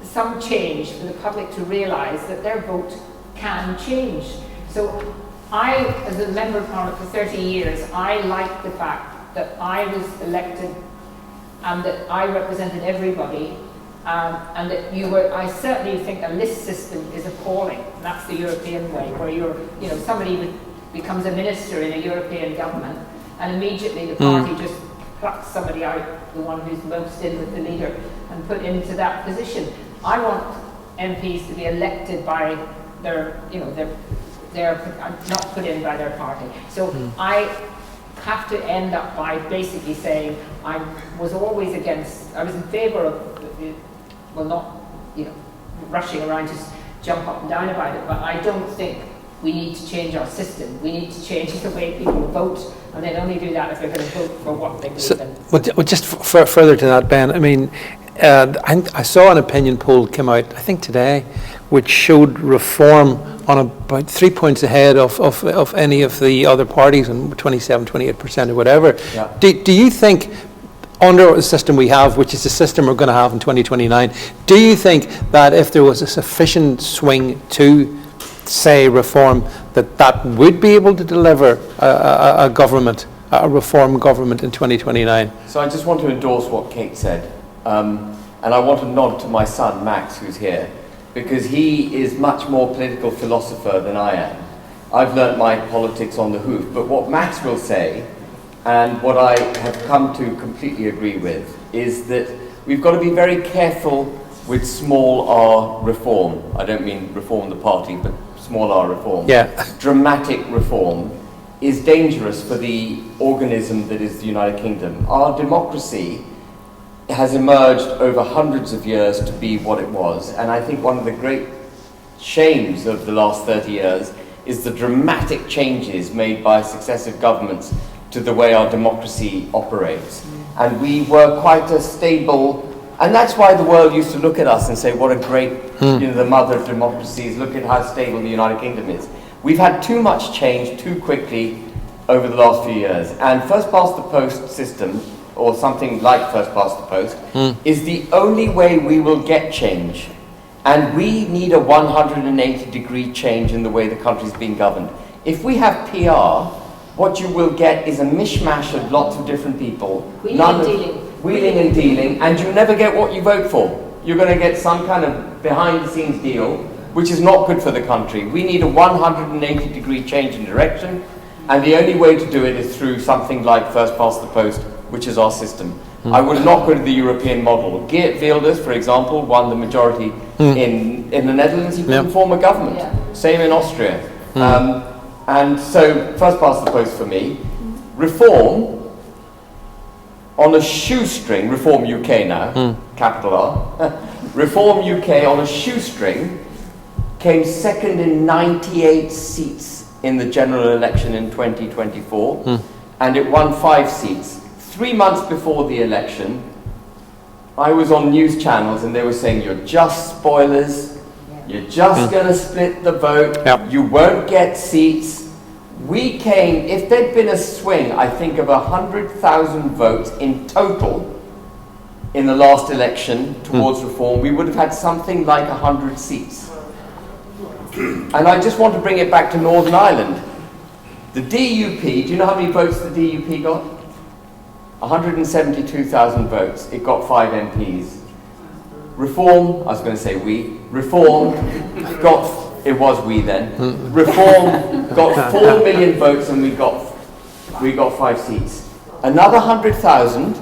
some change for the public to realise that their vote can change. So I, as a Member of Parliament for 30 years, I like the fact that I was elected and that I represented everybody, and that I certainly think a list system is appalling. That's the European way, where somebody becomes a minister in a European government and immediately the party just plucks somebody out, the one who's most in with the leader, and put into that position. I want MPs to be elected by they're not put in by their party. So I have to end up by basically saying I was in favour of, not rushing around to jump up and down about it, but I don't think we need to change our system. We need to change the way people vote, and they'd only do that if they're going to vote for what they believe in. Well, just further to that, Ben, I mean, I saw an opinion poll come out, I think today, which showed Reform on about 3 points ahead of any of the other parties, and 27-28% or whatever. Yeah. Do you think, under the system we have, which is the system we're going to have in 2029, do you think that if there was a sufficient swing to, say, Reform, that would be able to deliver a Reform government in 2029? So I just want to endorse what Kate said. And I want to nod to my son, Max, who's here, because he is much more political philosopher than I am. I've learnt my politics on the hoof, but what Max will say, and what I have come to completely agree with, is that we've got to be very careful with small r reform. I don't mean reform the party, but small r reform. Yeah. Dramatic reform is dangerous for the organism that is the United Kingdom. Our democracy has emerged over hundreds of years to be what it was, and I think one of the great shames of the last 30 years is the dramatic changes made by successive governments to the way our democracy operates. And we were quite a stable, and that's why the world used to look at us and say, what a great, the mother of democracies, look at how stable the United Kingdom is. We've had too much change too quickly over the last few years, and first past the post system, or something like first past the post, is the only way we will get change. And we need a 180-degree change in the way the country's being governed. If we have PR, what you will get is a mishmash of lots of different people. Wheeling and dealing, and you never get what you vote for. You're going to get some kind of behind-the-scenes deal, which is not good for the country. We need a 180-degree change in direction, and the only way to do it is through something like first past the post, which is our system. I would not go to the European model. Geert Wilders, for example, won the majority in the Netherlands. He couldn't form a government. Yeah. Same in Austria. And so, first past the post for me. Reform on a shoestring, Reform UK now, capital R. Reform UK on a shoestring came second in 98 seats in the general election in 2024, and it won 5 seats. 3 months before the election, I was on news channels and they were saying, you're just spoilers, you're just going to split the vote, you won't get seats. We came, if there'd been a swing, I think of 100,000 votes in total in the last election towards Reform, we would have had something like 100 seats. And I just want to bring it back to Northern Ireland. The DUP, do you know how many votes the DUP got? 172,000 votes. It got 5 MPs. Reform, I was going to say we, Reform got, it was we then, Reform got 4 million votes and we got 5 seats. Another 100,000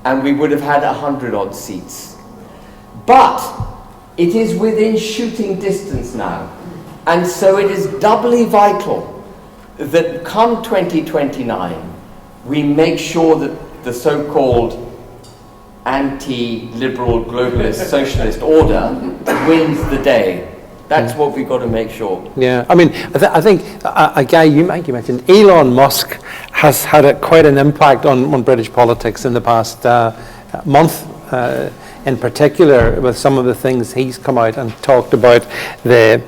and we would have had 100 odd seats. But it is within shooting distance now. And so it is doubly vital that come 2029, we make sure that the so-called anti-liberal, globalist, socialist order wins the day. That's what we've got to make sure. Yeah, I mean, I think a guy you mentioned, Elon Musk, has had quite an impact on British politics in the past month, in particular, with some of the things he's come out and talked about, the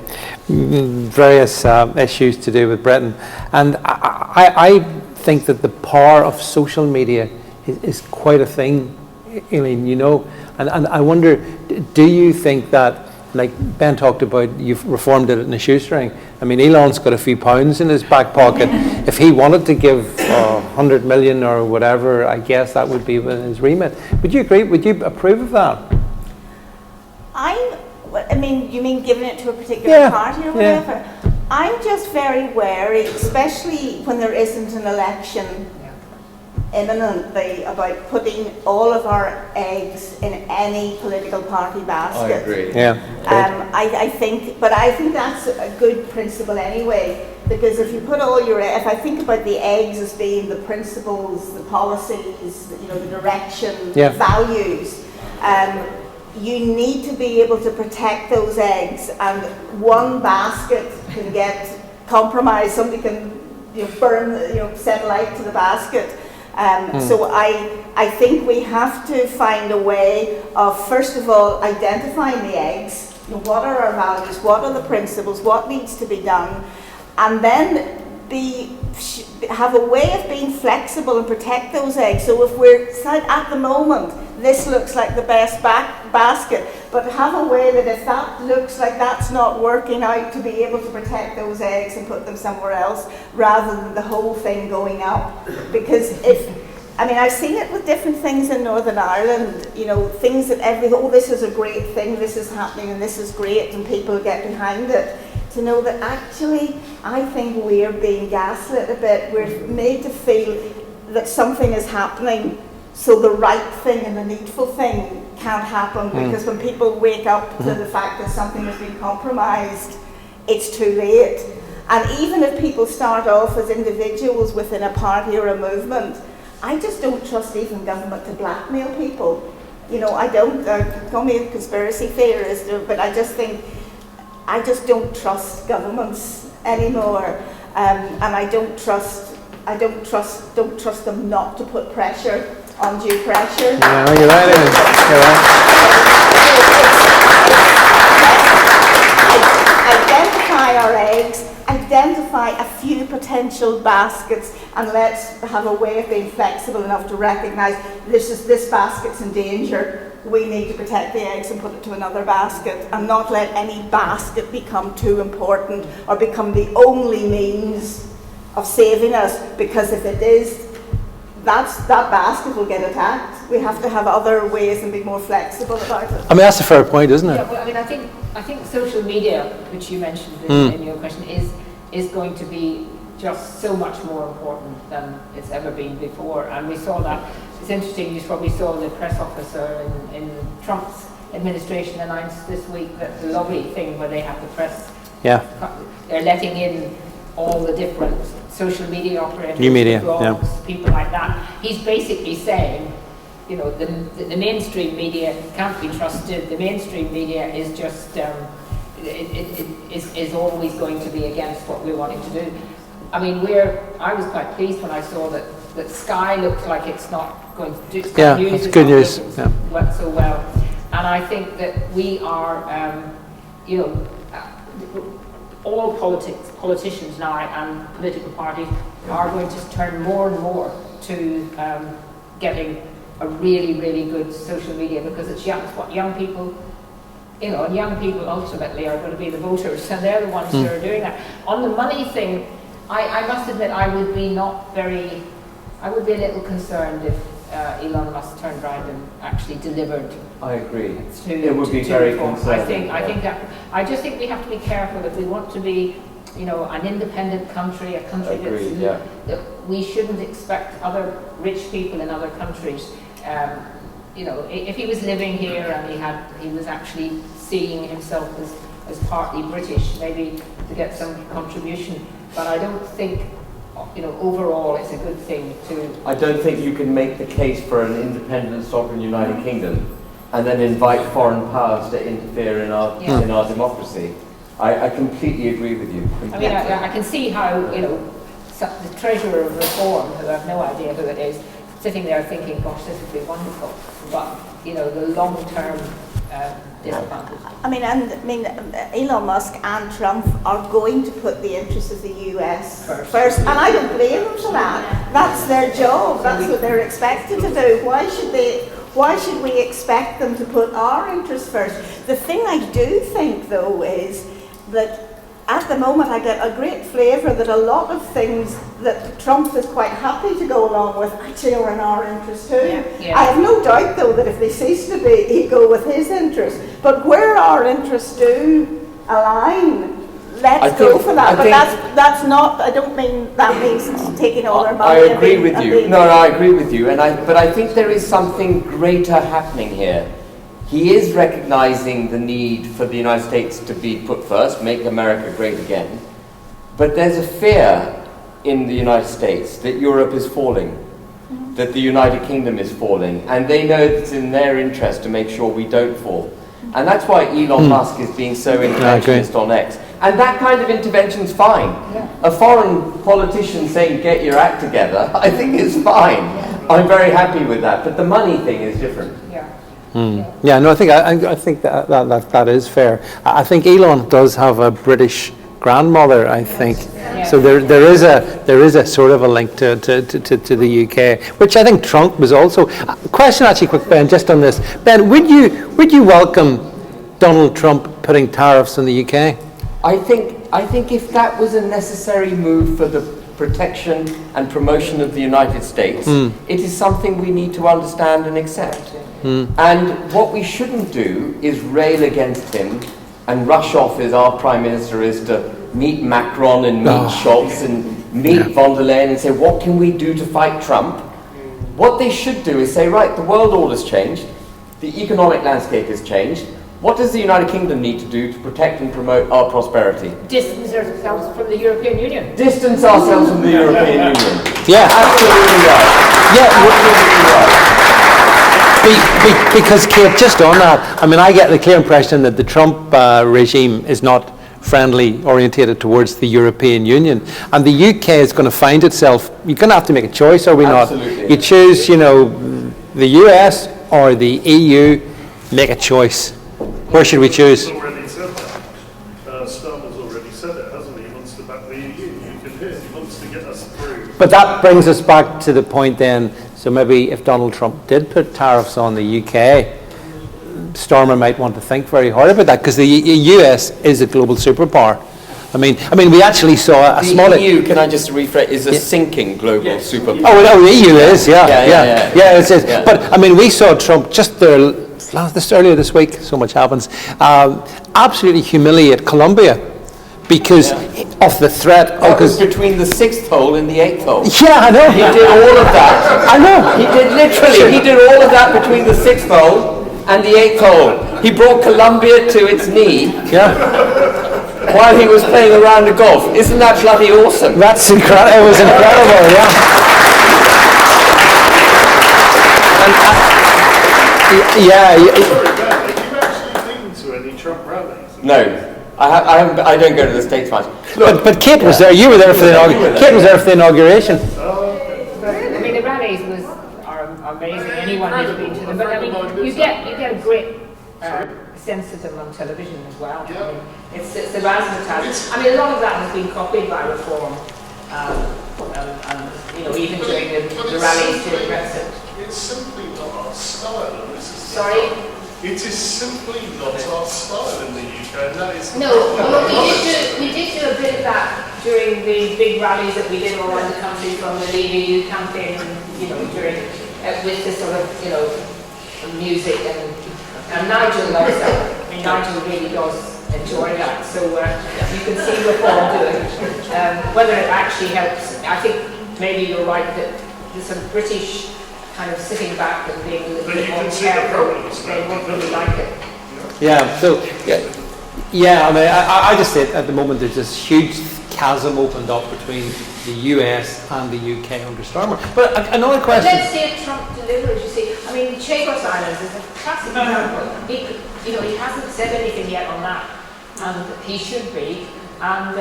various issues to do with Britain. And I think that the power of social media is quite a thing, Aileen, you know. And I wonder, do you think that, like Ben talked about, you've reformed it in a shoestring. I mean, Elon's got a few pounds in his back pocket. If he wanted to give 100 million or whatever, I guess that would be within his remit. Would you agree? Would you approve of that? I mean, you mean giving it to a particular party or whatever? Yeah. I'm just very wary, especially when there isn't an election imminently, about putting all of our eggs in any political party basket. I agree. Yeah. I think that's a good principle anyway, because if you put all your, if I think about the eggs as being the principles, the policies, the direction, the values, you need to be able to protect those eggs, and one basket can get compromised. Somebody can burn, set light to the basket. So I think we have to find a way of, first of all, identifying the eggs. What are our values? What are the principles? What needs to be done? And then have a way of being flexible and protect those eggs. So if we're at the moment, this looks like the best basket, but have a way that if that looks like that's not working out, to be able to protect those eggs and put them somewhere else, rather than the whole thing going up. Because I've seen it with different things in Northern Ireland, things that this is a great thing, this is happening and this is great, and people get behind it. To know that actually, I think we're being gaslit a bit. We're made to feel that something is happening, so the right thing and the needful thing can't happen, because when people wake up to the fact that something has been compromised, it's too late. And even if people start off as individuals within a party or a movement, I just don't trust even government to blackmail people. I don't, call me a conspiracy theorist, but I just don't trust governments anymore, and I don't trust them not to put pressure, undue pressure. Yeah, you're right. Identify our eggs, identify a few potential baskets, and let's have a way of being flexible enough to recognise this basket's in danger. We need to protect the eggs and put it to another basket, and not let any basket become too important or become the only means of saving us, because if it is, that basket will get attacked. We have to have other ways and be more flexible about it. I mean, that's a fair point, isn't it? Yeah, well, I think social media, which you mentioned in your question, is going to be just so much more important than it's ever been before. And we saw that. It's interesting, you probably saw the press officer in Trump's administration announced this week that the lobby thing where they have the press, they're letting in all the different social media operators, new media, blogs, people like that. He's basically saying, the mainstream media can't be trusted. The mainstream media is just, is always going to be against what we're wanting to do. I mean, I was quite pleased when I saw that Sky looks like it's not going to do. Sky News that's good news. Work so well, and I think that we are, all politicians now and political parties are going to turn more and more to getting a really, really good social media, because it's what young people. And young people ultimately are going to be the voters, and they're the ones who are doing that. On the money thing, I must admit I would be a little concerned if Elon Musk turned around and actually delivered. I agree. It would be very concerning. I just think we have to be careful if we want to be, an independent country, a country that we shouldn't expect other rich people in other countries. If he was living here and he was actually seeing himself as partly British, maybe to get some contribution. But I don't think overall it's a good thing to... I don't think you can make the case for an independent, sovereign United Kingdom and then invite foreign powers to interfere in our democracy. I completely agree with you. Completely. I mean, I can see how, the Treasurer of Reform, who I have no idea who it is, sitting there thinking, gosh, this would be wonderful. But, the long-term disadvantage. Elon Musk and Trump are going to put the interests of the US first, and I don't blame them for that. That's their job. That's what they're expected to do. Why should we expect them to put our interests first? The thing I do think, though, is that at the moment I get a great flavour that a lot of things that Trump is quite happy to go along with actually are in our interest too. Yeah. I have no doubt, though, that if they cease to be, he'd go with his interests. But where our interests do align, let's go for that. But that's not, I don't mean that means taking all their money. I agree with you. No, I agree with you. But I think there is something greater happening here. He is recognizing the need for the United States to be put first, make America great again. But there's a fear in the United States that Europe is falling, that the United Kingdom is falling, and they know it's in their interest to make sure we don't fall. And that's why Elon Musk is being so interventionist on X. And that kind of intervention's fine. Yeah. A foreign politician saying, get your act together, I think is fine. Yeah. I'm very happy with that. But the money thing is different. Yeah, no, I think that is fair. I think Elon does have a British grandmother, I think. Yeah. So there is a sort of a link to the UK, which I think Trump was also. Question actually, quick, Ben, just on this. Ben, would you welcome Donald Trump putting tariffs on the UK? I think if that was a necessary move for the protection and promotion of the United States, it is something we need to understand and accept. And what we shouldn't do is rail against him and rush off as our Prime Minister is to meet Macron and meet Scholz and meet von der Leyen and say, what can we do to fight Trump? What they should do is say, right, the world order's changed, the economic landscape has changed. What does the United Kingdom need to do to protect and promote our prosperity? Distance ourselves from the European Union. Distance ourselves from the European Union. Yeah. Absolutely right. Yeah. Absolutely right. Because, Kate, just on that, I get the clear impression that the Trump regime is not friendly orientated towards the European Union, and the UK is going to find itself. You're going to have to make a choice, are we Absolutely. Not? You choose, the US or the EU. Make a choice. Where should we choose? He's already said that. Starmer's already said it, hasn't he? He wants to back the EU. You can hear. He wants to get us through. But that brings us back to the point then. So maybe if Donald Trump did put tariffs on the UK, Starmer might want to think very hard about that, because the US is a global superpower. I mean, we actually saw a small. The EU, can I just rephrase, is a sinking global superpower. Oh, the EU is, yeah, it is. Yeah. But we saw Trump just there earlier this week. So much happens. Absolutely humiliate Colombia. Because of the threat. That was between the 6th hole and the 8th hole. Yeah, I know. He did all of that. I know. He did literally. He did all of that between the 6th hole and the 8th hole. He brought Colombia to its knee. Yeah. While he was playing a round of golf. Isn't that bloody awesome? That's incredible. It was incredible. Yeah. Have you actually been to any Trump rallies? No. I don't go to the States much. But Kate was there. You were there for the inauguration. Kate was there for the inauguration. The rallies are amazing. Anyone who's been to them. But you get a great sense of them on television as well. It's the razzmatazz. A lot of that has been copied by Reform, and even during the rallies during Brexit. It's simply not our style. Sorry. It is simply not our style in the UK, and that is we did do a bit of that during the big rallies that we did all around the country, from the Leave EU campaign, during with this sort of music, and Nigel loves that. Nigel really does enjoy that. So you can see Reform doing. Whether it actually helps, I think maybe you're right that there's some British kind of sitting back and being a little bit more careful, they won't really like it. Yeah, so, I just say at the moment there's this huge chasm opened up between the US and the UK under Starmer. But another question. Let's say if Trump delivers, you see, I mean, Chagos Islands is a classic example. He hasn't said anything yet on that, and he should be. And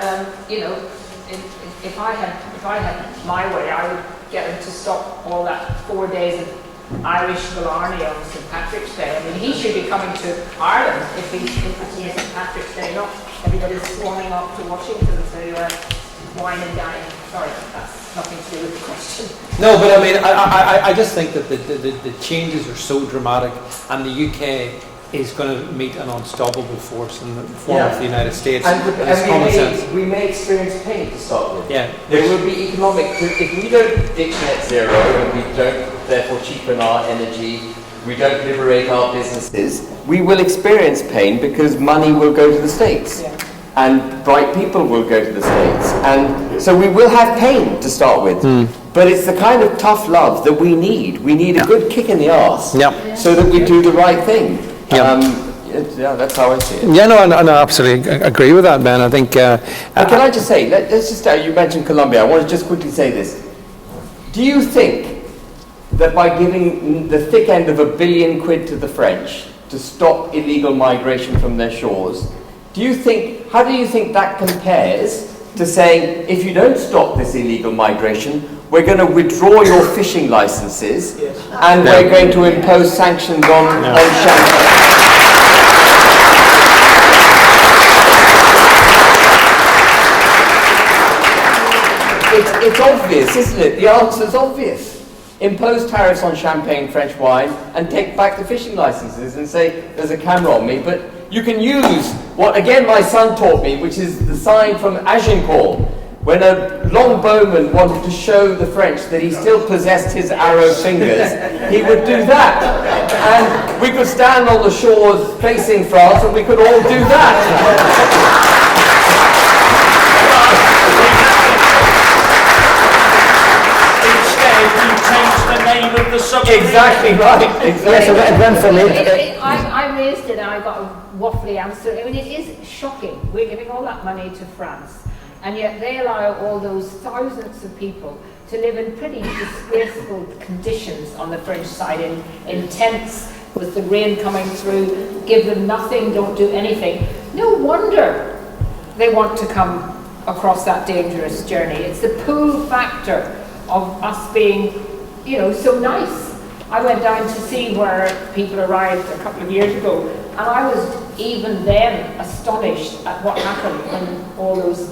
if I had my way, I would get him to stop all that 4 days of Irish Killarney on St Patrick's Day. I mean, he should be coming to Ireland if it's St Patrick's Day, not everybody's swarming off to Washington to wine and dine. Sorry, that's nothing to do with the question. No, but I mean, I just think that the changes are so dramatic, and the UK is going to meet an unstoppable force in the form of the United States. And we may experience pain to start with. Yeah. There will be economic, if we don't ditch net zero and we don't therefore cheapen our energy, we don't liberate our businesses, we will experience pain because money will go to the States. Yeah. And bright people will go to the States. And so we will have pain to start with. But it's the kind of tough love that we need. We need a good kick in the arse so that we do the right thing. Yeah, that's how I see it. Yeah, no, I absolutely agree with that, Ben. I think. But can I just say, let's just you mentioned Colombia. I want to just quickly say this. Do you think that by giving the thick end of £1 billion to the French to stop illegal migration from their shores, how do you think that compares to saying, if you don't stop this illegal migration, we're going to withdraw your fishing licenses and we're going to impose sanctions on champagne? It's obvious, isn't it? The answer's obvious. Impose tariffs on champagne, French wine, and take back the fishing licenses and say, there's a camera on me, but you can use what, again, my son taught me, which is the sign from Agincourt, when a longbowman wanted to show the French that he still possessed his arrow fingers, he would do that. And we could stand on the shores facing France and we could all do that. Exactly right. I raised it and I got a waffly answer. I mean, it is shocking. We're giving all that money to France, and yet they allow all those thousands of people to live in pretty disgraceful conditions on the French side, in tents with the rain coming through, give them nothing, don't do anything. No wonder they want to come across that dangerous journey. It's the pull factor of us being, so nice. I went down to see where people arrived a couple of years ago, and I was even then astonished at what happened when all those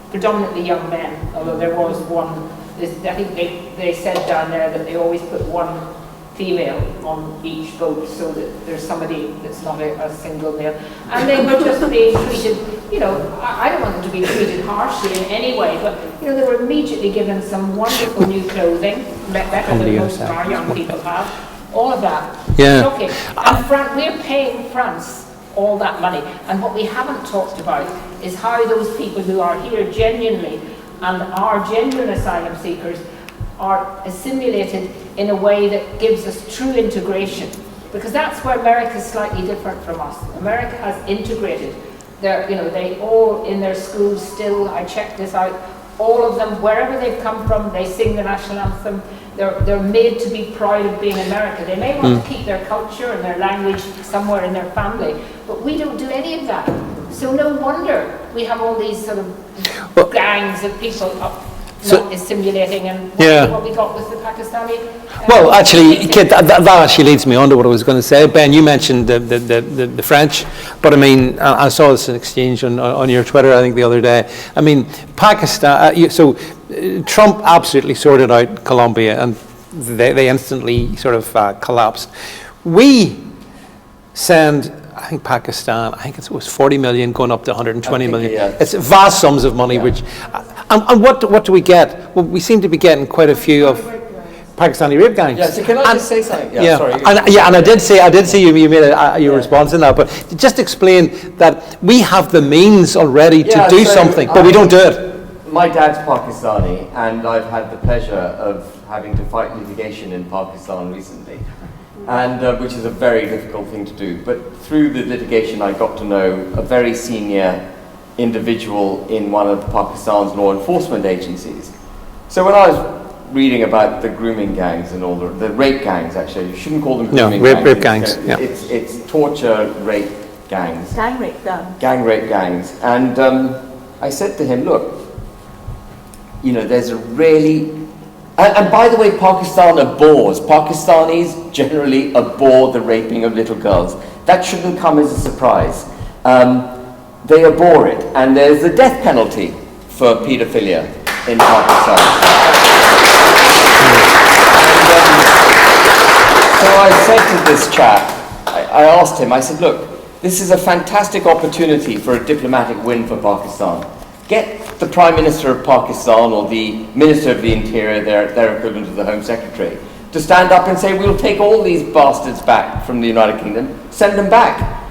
predominantly young men, although there was one, I think they said down there that they always put one female on each boat so that there's somebody that's not a single male. And they were just being treated, I don't want them to be treated harshly in any way, but they were immediately given some wonderful new clothing, better than most of our young people have. All of that. Yeah. Shocking. And we're paying France all that money. And what we haven't talked about is how those people who are here genuinely and are genuine asylum seekers are assimilated in a way that gives us true integration. Because that's where America is slightly different from us. America has integrated. They all in their schools still, I checked this out, all of them, wherever they've come from, they sing the national anthem. They're made to be proud of being American. They may want to keep their culture and their language somewhere in their family, but we don't do any of that. So no wonder we have all these sort of gangs of people up assimilating, and what we got with the Pakistani. Well, actually, Kit, that actually leads me on to what I was going to say. Ben, you mentioned the French, but I mean, I saw this exchange on your Twitter, I think, the other day. I mean, Pakistan, so Trump absolutely sorted out Colombia, and they instantly sort of collapsed. We send, I think, Pakistan, I think it was 40 million going up to 120 million. Yeah. It's vast sums of money, which, and what do we get? Well, we seem to be getting quite a few of Pakistani rape gangs. Yeah, so can I just say something? Sorry. And I did see you made your response in that, but just explain that we have the means already to do something, but we don't do it. My dad's Pakistani, and I've had the pleasure of having to fight litigation in Pakistan recently, and which is a very difficult thing to do. But through the litigation, I got to know a very senior individual in one of Pakistan's law enforcement agencies. So when I was reading about the grooming gangs and all the rape gangs, actually, you shouldn't call them grooming gangs. Rape gangs. Yeah. It's torture rape gangs. Gang rape gangs. Gang rape gangs. And I said to him, look, you know, there's a really... And by the way, Pakistan abhors. Pakistanis generally abhor the raping of little girls. That shouldn't come as a surprise. They abhor it. And there's the death penalty for paedophilia in Pakistan. So I said to this chap, I asked him, I said, look, this is a fantastic opportunity for a diplomatic win for Pakistan. Get the Prime Minister of Pakistan or the Minister of the Interior, their equivalent of the Home Secretary, to stand up and say, we'll take all these bastards back from the United Kingdom, send them back.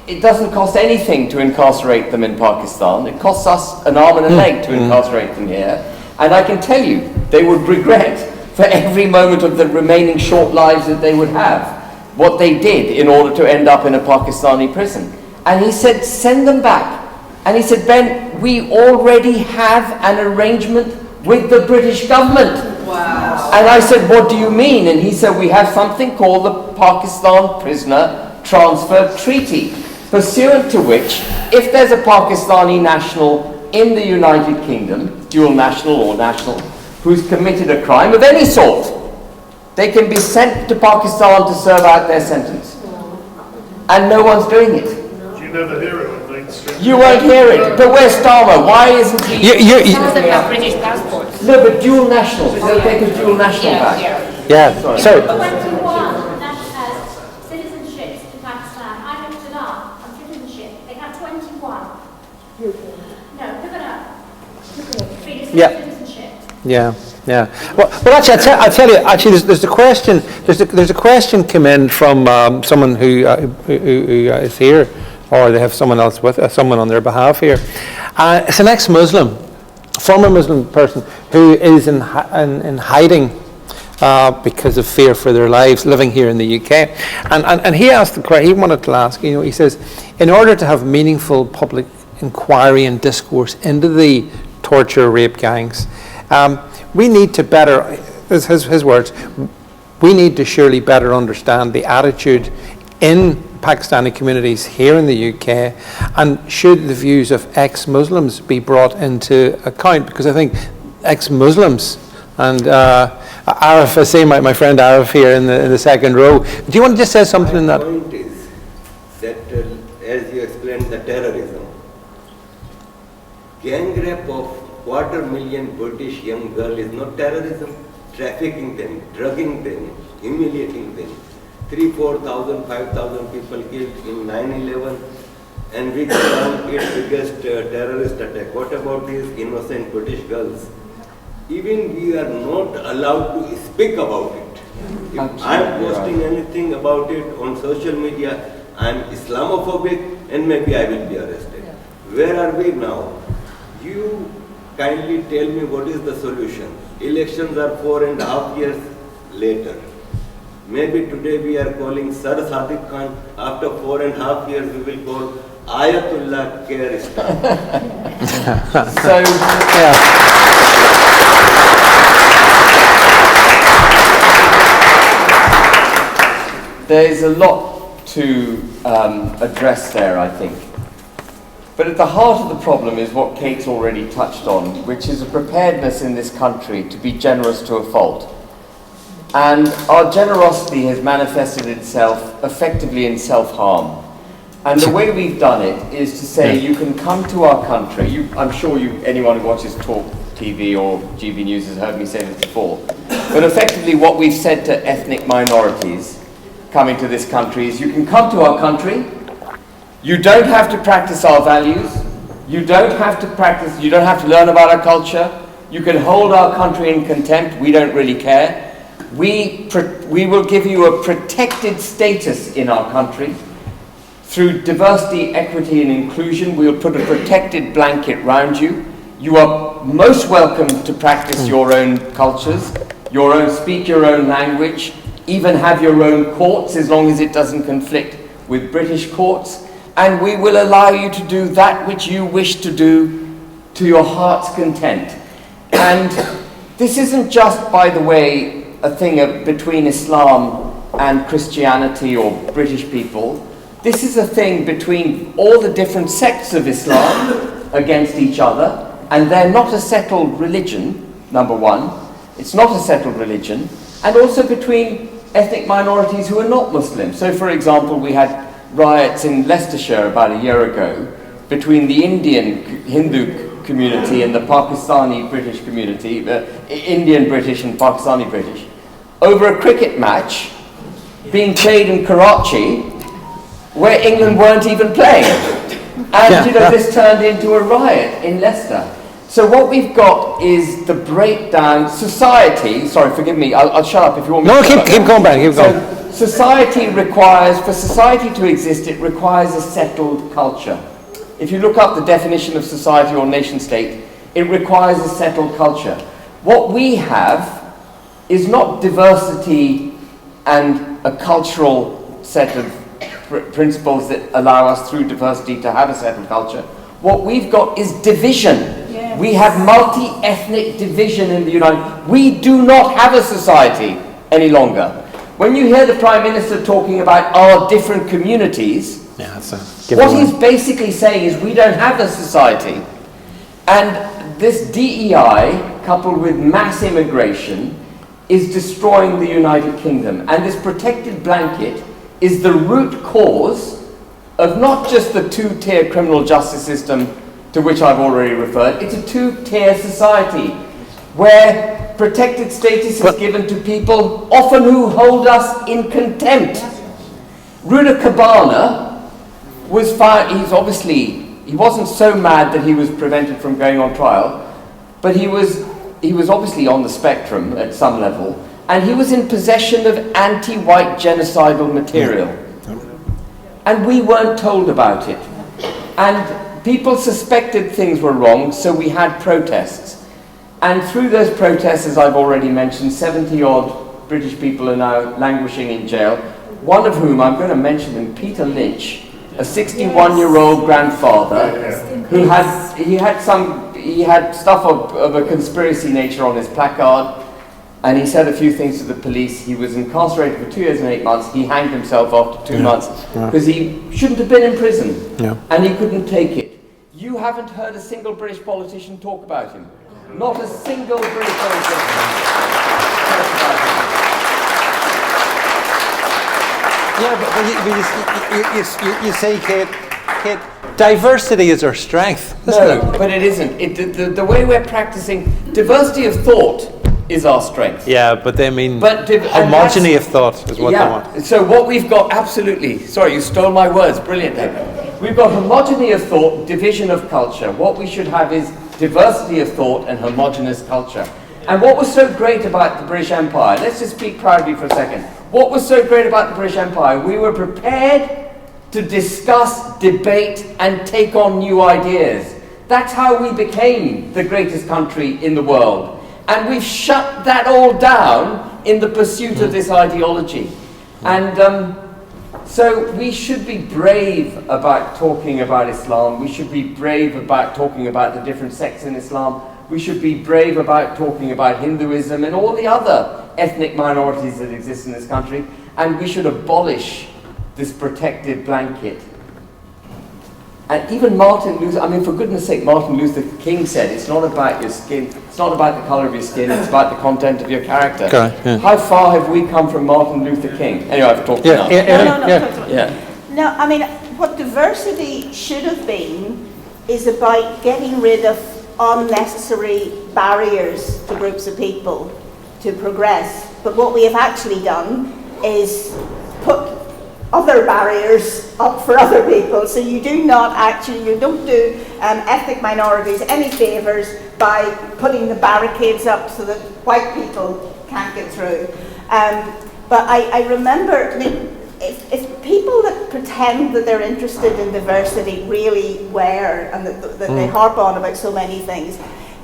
It doesn't cost anything to incarcerate them in Pakistan. It costs us an arm and a leg to incarcerate them here. And I can tell you, they would regret for every moment of the remaining short lives that they would have what they did in order to end up in a Pakistani prison. And he said, send them back. And he said, Ben, we already have an arrangement with the British government. Wow. And I said, what do you mean? And he said, we have something called the Pakistan Prisoner Transfer Treaty, pursuant to which, if there's a Pakistani national in the United Kingdom, dual national or national, who's committed a crime of any sort, they can be sent to Pakistan to serve out their sentence. And no one's doing it. You never hear it on mainstream. You won't hear it. But where's Starmer? Why isn't he? Some of them have British passports. No, but dual nationals. They'll take a dual national back. Yeah. So 21 citizenships in Pakistan. I looked it up on citizenship. They have 21. No, look it up. Citizenship. Yeah. Well, actually, I'll tell you. Actually, there's a question. There's a question come in from someone who is here, or they have someone else with someone on their behalf here. It's an ex-Muslim, former Muslim person who is in hiding because of fear for their lives, living here in the UK. And he asked the question. He wanted to ask. You know, he says, in order to have meaningful public inquiry and discourse into the torture rape gangs, we need to better, his words, we need to surely better understand the attitude in Pakistani communities here in the UK, and should the views of ex-Muslims be brought into account? Because I think ex-Muslims, and Arif, I see my friend Arif here in the second row. Do you want to just say something in that? My point is that, as you explained, the terrorism, gang rape of 250,000 British young girls is not terrorism. Trafficking them, drugging them, humiliating them. 3,000, 4,000, 5,000 people killed in 9/11, and we found its biggest terrorist attack. What about these innocent British girls? Even we are not allowed to speak about it. If I am posting anything about it on social media, I am Islamophobic, and maybe I will be arrested. Where are we now? You kindly tell me what is the solution. Elections are 4.5 years later. Maybe today we are calling Sir Sadiq Khan. After 4.5 years we will call Ayatollah Khair. So, yeah. There is a lot to address there, I think. But at the heart of the problem is what Kate's already touched on, which is a preparedness in this country to be generous to a fault. And our generosity has manifested itself effectively in self-harm. And the way we've done it is to say, you can come to our country. I'm sure anyone who watches Talk TV or GB News has heard me say this before. But effectively what we've said to ethnic minorities coming to this country is, you can come to our country. You don't have to practice our values. You don't have to learn about our culture. You can hold our country in contempt. We don't really care. We will give you a protected status in our country. Through diversity, equity and inclusion, we'll put a protected blanket round you. You are most welcome to practice your own cultures, speak your own language, even have your own courts, as long as it doesn't conflict with British courts. and we will allow you to do that which you wish to do to your heart's content. And this isn't just, by the way, a thing between Islam and Christianity or British people. This is a thing between all the different sects of Islam against each other, and they're not a settled religion, number one. It's not a settled religion. And also between ethnic minorities who are not Muslim. So, for example, we had riots in Leicestershire about a year ago between the Indian Hindu community and the Pakistani British community, Indian British and Pakistani British, over a cricket match being played in Karachi where England weren't even playing. And this turned into a riot in Leicester. So what we've got is the breakdown. Society, sorry, forgive me, I'll shut up if you want me to. No, keep going back, keep going. So society requires, for society to exist, it requires a settled culture. If you look up the definition of society or nation state, it requires a settled culture. What we have is not diversity and a cultural set of principles that allow us through diversity to have a settled culture. What we've got is division. Yes. We have multi-ethnic division in the United. We do not have a society any longer. When you hear the Prime Minister talking about our different communities, what he's basically saying is we don't have a society. And this DEI, coupled with mass immigration, is destroying the United Kingdom. And this protected blanket is the root cause of not just the two-tier criminal justice system to which I've already referred. It's a two-tier society where protected status is given to people often who hold us in contempt. Ruda Cabana was found, he wasn't so mad that he was prevented from going on trial, but he was obviously on the spectrum at some level, and he was in possession of anti-white genocidal material. And we weren't told about it. And people suspected things were wrong, so we had protests. And through those protests, as I've already mentioned, 70-odd British people are now languishing in jail, one of whom, I'm going to mention him, Peter Lynch, a 61-year-old grandfather who had stuff of a conspiracy nature on his placard, and he said a few things to the police. He was incarcerated for 2 years and 8 months. He hanged himself after 2 months because he shouldn't have been in prison, and he couldn't take it. You haven't heard a single British politician talk about him. Not a single British politician talk about him. Yeah, but you say, Kate, diversity is our strength, isn't it? No, but it isn't. The way we're practicing diversity of thought is our strength. Yeah, but they mean homogeny of thought is what they want. So what we've got, absolutely, sorry, you stole my words, brilliant, David. We've got homogeny of thought, division of culture. What we should have is diversity of thought and homogeneous culture. And what was so great about the British Empire, let's just speak proudly for a second. What was so great about the British Empire? We were prepared to discuss, debate, and take on new ideas. That's how we became the greatest country in the world. And we've shut that all down in the pursuit of this ideology. And so we should be brave about talking about Islam. We should be brave about talking about the different sects in Islam. We should be brave about talking about Hinduism and all the other ethnic minorities that exist in this country. And we should abolish this protected blanket. And even Martin Luther, I mean, for goodness sake, Martin Luther King said, it's not about your skin, it's not about the colour of your skin, it's about the content of your character. How far have we come from Martin Luther King? Anyway, I've talked enough. No, I mean, what diversity should have been is about getting rid of unnecessary barriers to groups of people to progress. But what we have actually done is put other barriers up for other people, so you don't do ethnic minorities any favours by putting the barricades up so that white people can't get through. But I remember, I mean, if people that pretend that they're interested in diversity really were, and that they harp on about so many things,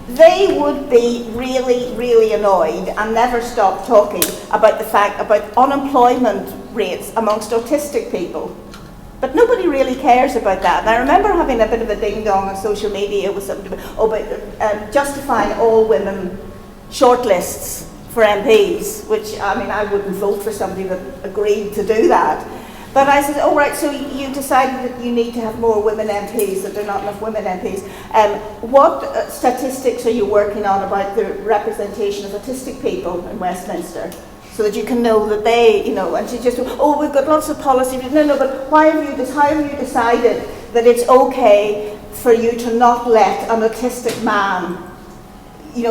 they would be really, really annoyed and never stop talking about the fact about unemployment rates amongst autistic people. But nobody really cares about that. And I remember having a bit of a ding-dong on social media with something about justifying all women shortlists for MPs, which, I mean, I wouldn't vote for somebody that agreed to do that. But I said, right, so you decided that you need to have more women MPs, that there are not enough women MPs. What statistics are you working on about the representation of autistic people in Westminster? So that you can know that they, and she just, we've got lots of policy. No, but how have you decided that it's okay for you to not let an autistic man,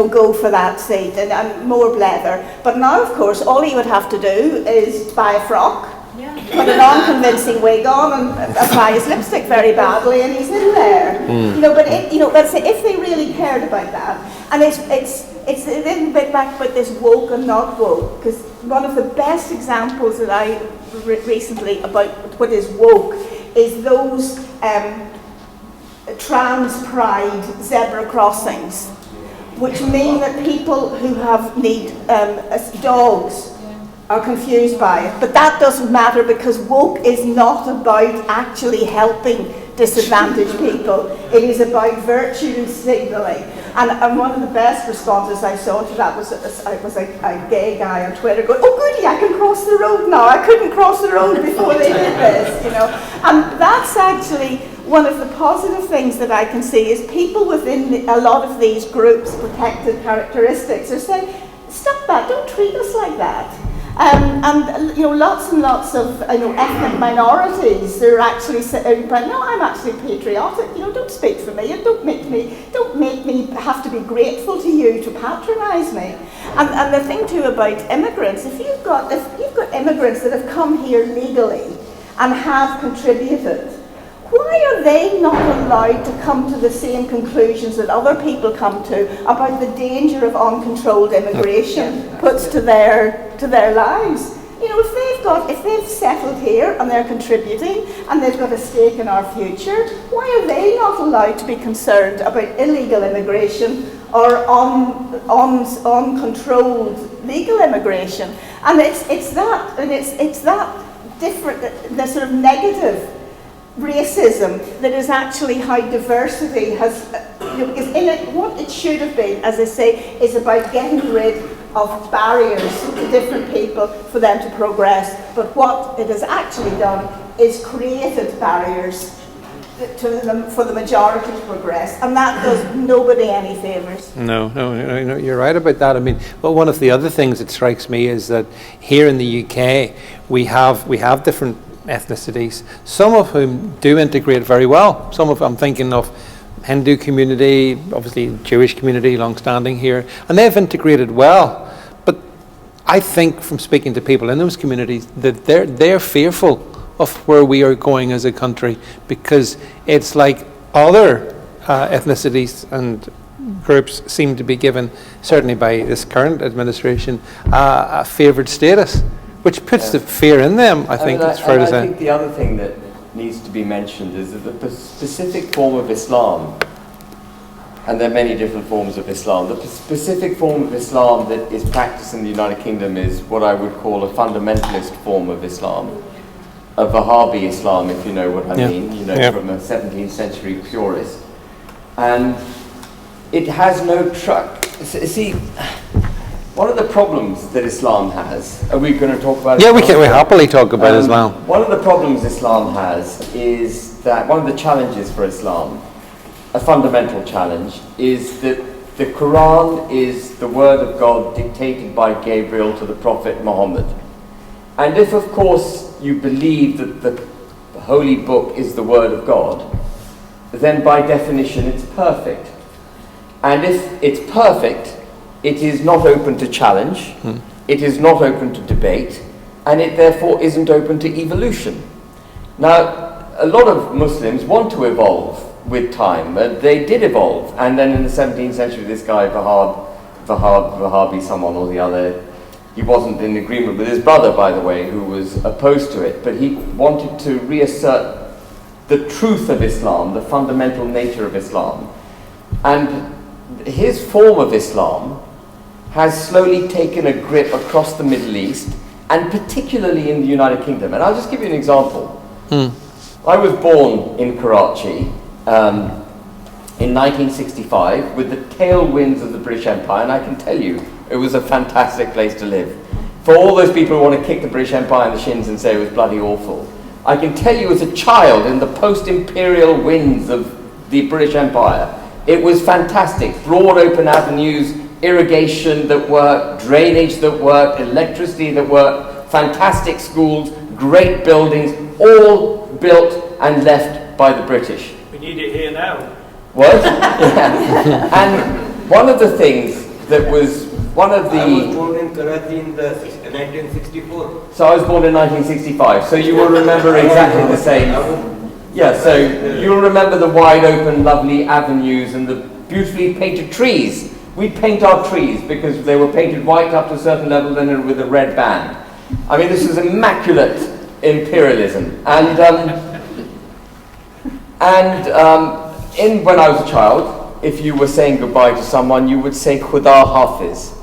go for that seat and more blether? But now, of course, all he would have to do is buy a frock, put an unconvincing wig on and apply his lipstick very badly, and he's in there. But if they really cared about that, and it's a little bit back about this woke and not woke, because one of the best examples that I recently about what is woke is those trans pride zebra crossings, which mean that people who need dogs are confused by it. But that doesn't matter, because woke is not about actually helping disadvantaged people. It is about virtue signalling. And one of the best responses I saw to that was a gay guy on Twitter going, oh goody, I can cross the road now. I couldn't cross the road before they did this, And that's actually one of the positive things that I can see is people within a lot of these groups, protected characteristics, are saying, stop that, don't treat us like that. Lots and lots of ethnic minorities are actually saying, no, I'm actually patriotic. Don't speak for me, and don't make me have to be grateful to you to patronise me. And the thing too about immigrants, if you've got immigrants that have come here legally and have contributed, why are they not allowed to come to the same conclusions that other people come to about the danger of uncontrolled immigration puts to their lives? If they've settled here and they're contributing and they've got a stake in our future, why are they not allowed to be concerned about illegal immigration or uncontrolled legal immigration? And it's that different, the sort of negative racism that is actually how diversity has, is in it. What it should have been, as I say, is about getting rid of barriers to different people for them to progress. But what it has actually done is created barriers for the majority to progress, and that does nobody any favours. No, you're right about that. I mean, well, one of the other things that strikes me is that here in the UK we have different ethnicities, some of whom do integrate very well. I'm thinking of Hindu community, obviously Jewish community, long-standing here, and they've integrated well. But I think from speaking to people in those communities that they're fearful of where we are going as a country, because it's like other ethnicities and groups seem to be given, certainly by this current administration, a favoured status, which puts the fear in them, I think it's fair to say. I think the other thing that needs to be mentioned is that the specific form of Islam, and there are many different forms of Islam, the specific form of Islam that is practiced in the United Kingdom is what I would call a fundamentalist form of Islam, a Wahhabi Islam, if you know what I mean, from a 17th century purist. And it has no see, one of the problems that Islam has, are we going to talk about Islam? Yeah, we happily talk about Islam. One of the problems Islam has is that one of the challenges for Islam, a fundamental challenge, is that the Quran is the word of God dictated by Gabriel to the Prophet Muhammad. And if, of course, you believe that the holy book is the word of God, then by definition it's perfect. And if it's perfect, it is not open to challenge, it is not open to debate, and it therefore isn't open to evolution. Now, a lot of Muslims want to evolve with time. They did evolve, and then in the 17th century this guy, Wahhabi, someone or the other, he wasn't in agreement with his brother, by the way, who was opposed to it, but he wanted to reassert the truth of Islam, the fundamental nature of Islam. And his form of Islam has slowly taken a grip across the Middle East, and particularly in the United Kingdom. And I'll just give you an example. I was born in Karachi in 1965 with the tailwinds of the British Empire, and I can tell you, it was a fantastic place to live. For all those people who want to kick the British Empire in the shins and say it was bloody awful, I can tell you as a child in the post-imperial winds of the British Empire, it was fantastic. Broad open avenues, irrigation that worked, drainage that worked, electricity that worked, fantastic schools, great buildings, all built and left by the British. We need it here now. What? Yeah. And one of the things that was one of the... I was born in Karachi in 1964. So I was born in 1965, so you will remember exactly the same. Yeah, so you'll remember the wide open, lovely avenues and the beautifully painted trees. We paint our trees because they were painted white up to a certain level, then with a red band. I mean, this was immaculate imperialism. When I was a child, if you were saying goodbye to someone, you would say Khuda Hafiz,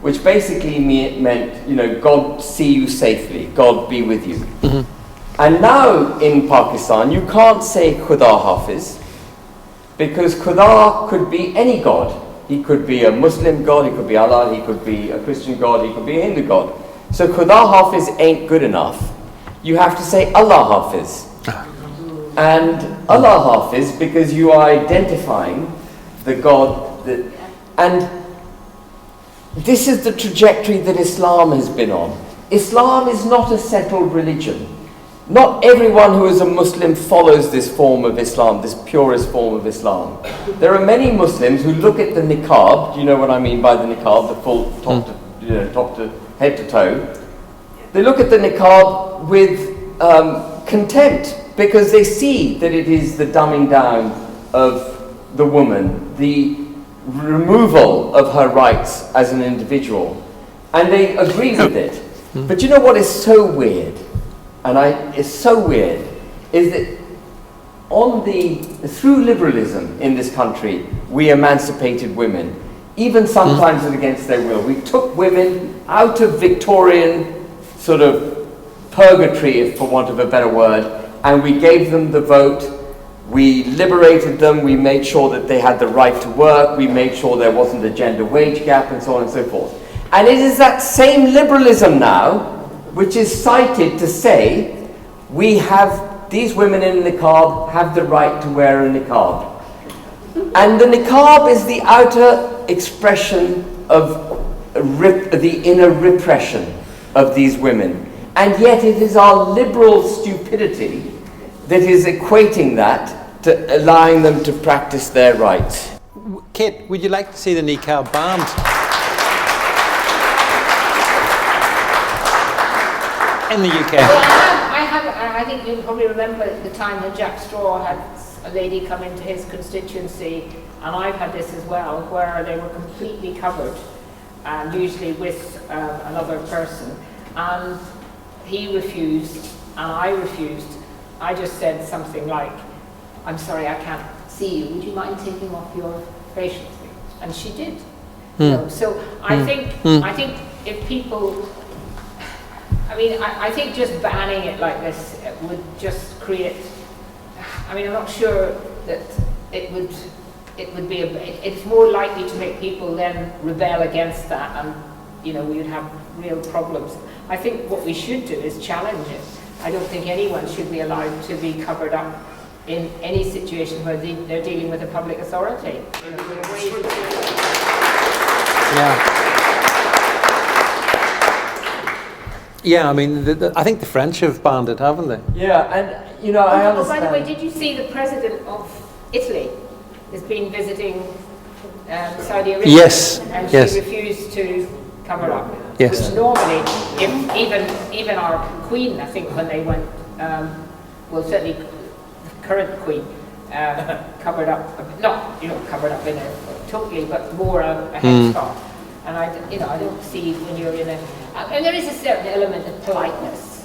which basically meant, you know, God see you safely, God be with you. And now in Pakistan, you can't say Khuda Hafiz, because Khuda could be any God. He could be a Muslim God, he could be Allah, he could be a Christian God, he could be a Hindu God. So Khuda Hafiz ain't good enough. You have to say Allah Hafiz. And Allah Hafiz, because you are identifying the God that... And this is the trajectory that Islam has been on. Islam is not a settled religion. Not everyone who is a Muslim follows this form of Islam, this purest form of Islam. There are many Muslims who look at the niqab, do you know what I mean by the niqab, the full top to head to toe? They look at the niqab with contempt because they see that it is the dumbing down of the woman, the removal of her rights as an individual. And they agree with it. But you know what is so weird? It's so weird, is that through liberalism in this country, we emancipated women, even sometimes against their will. We took women out of Victorian sort of purgatory, for want of a better word, and we gave them the vote. We liberated them, we made sure that they had the right to work, we made sure there wasn't a gender wage gap, and so on and so forth. And it is that same liberalism now which is cited to say these women in the niqab have the right to wear a niqab. And the niqab is the outer expression of the inner repression of these women. And yet it is our liberal stupidity that is equating that to allowing them to practice their rights. Kate, would you like to see the niqab banned in the UK? Well, I think you probably remember the time when Jack Straw had a lady come into his constituency, and I've had this as well, where they were completely covered, and usually with another person, and he refused, and I refused. I just said something like, "I'm sorry, I can't see you. Would you mind taking off your facial thing?" And she did. You know, so I think if people, I think just banning it like this would just create. I'm not sure that it would be. It's more likely to make people then rebel against that, and we would have real problems. I think what we should do is challenge it. I don't think anyone should be allowed to be covered up in any situation where they're dealing with a public authority. Yeah, I think the French have banned it, haven't they? Yeah, and I understand. By the way, did you see the president of Italy has been visiting Saudi Arabia? Yes. And she refused to cover up. Yes. Which normally, if even our Queen, I think, when they went, certainly the current Queen, covered up, not covered up in a totally, but more a headscarf. And I don't see when you're in and there is a certain element of politeness.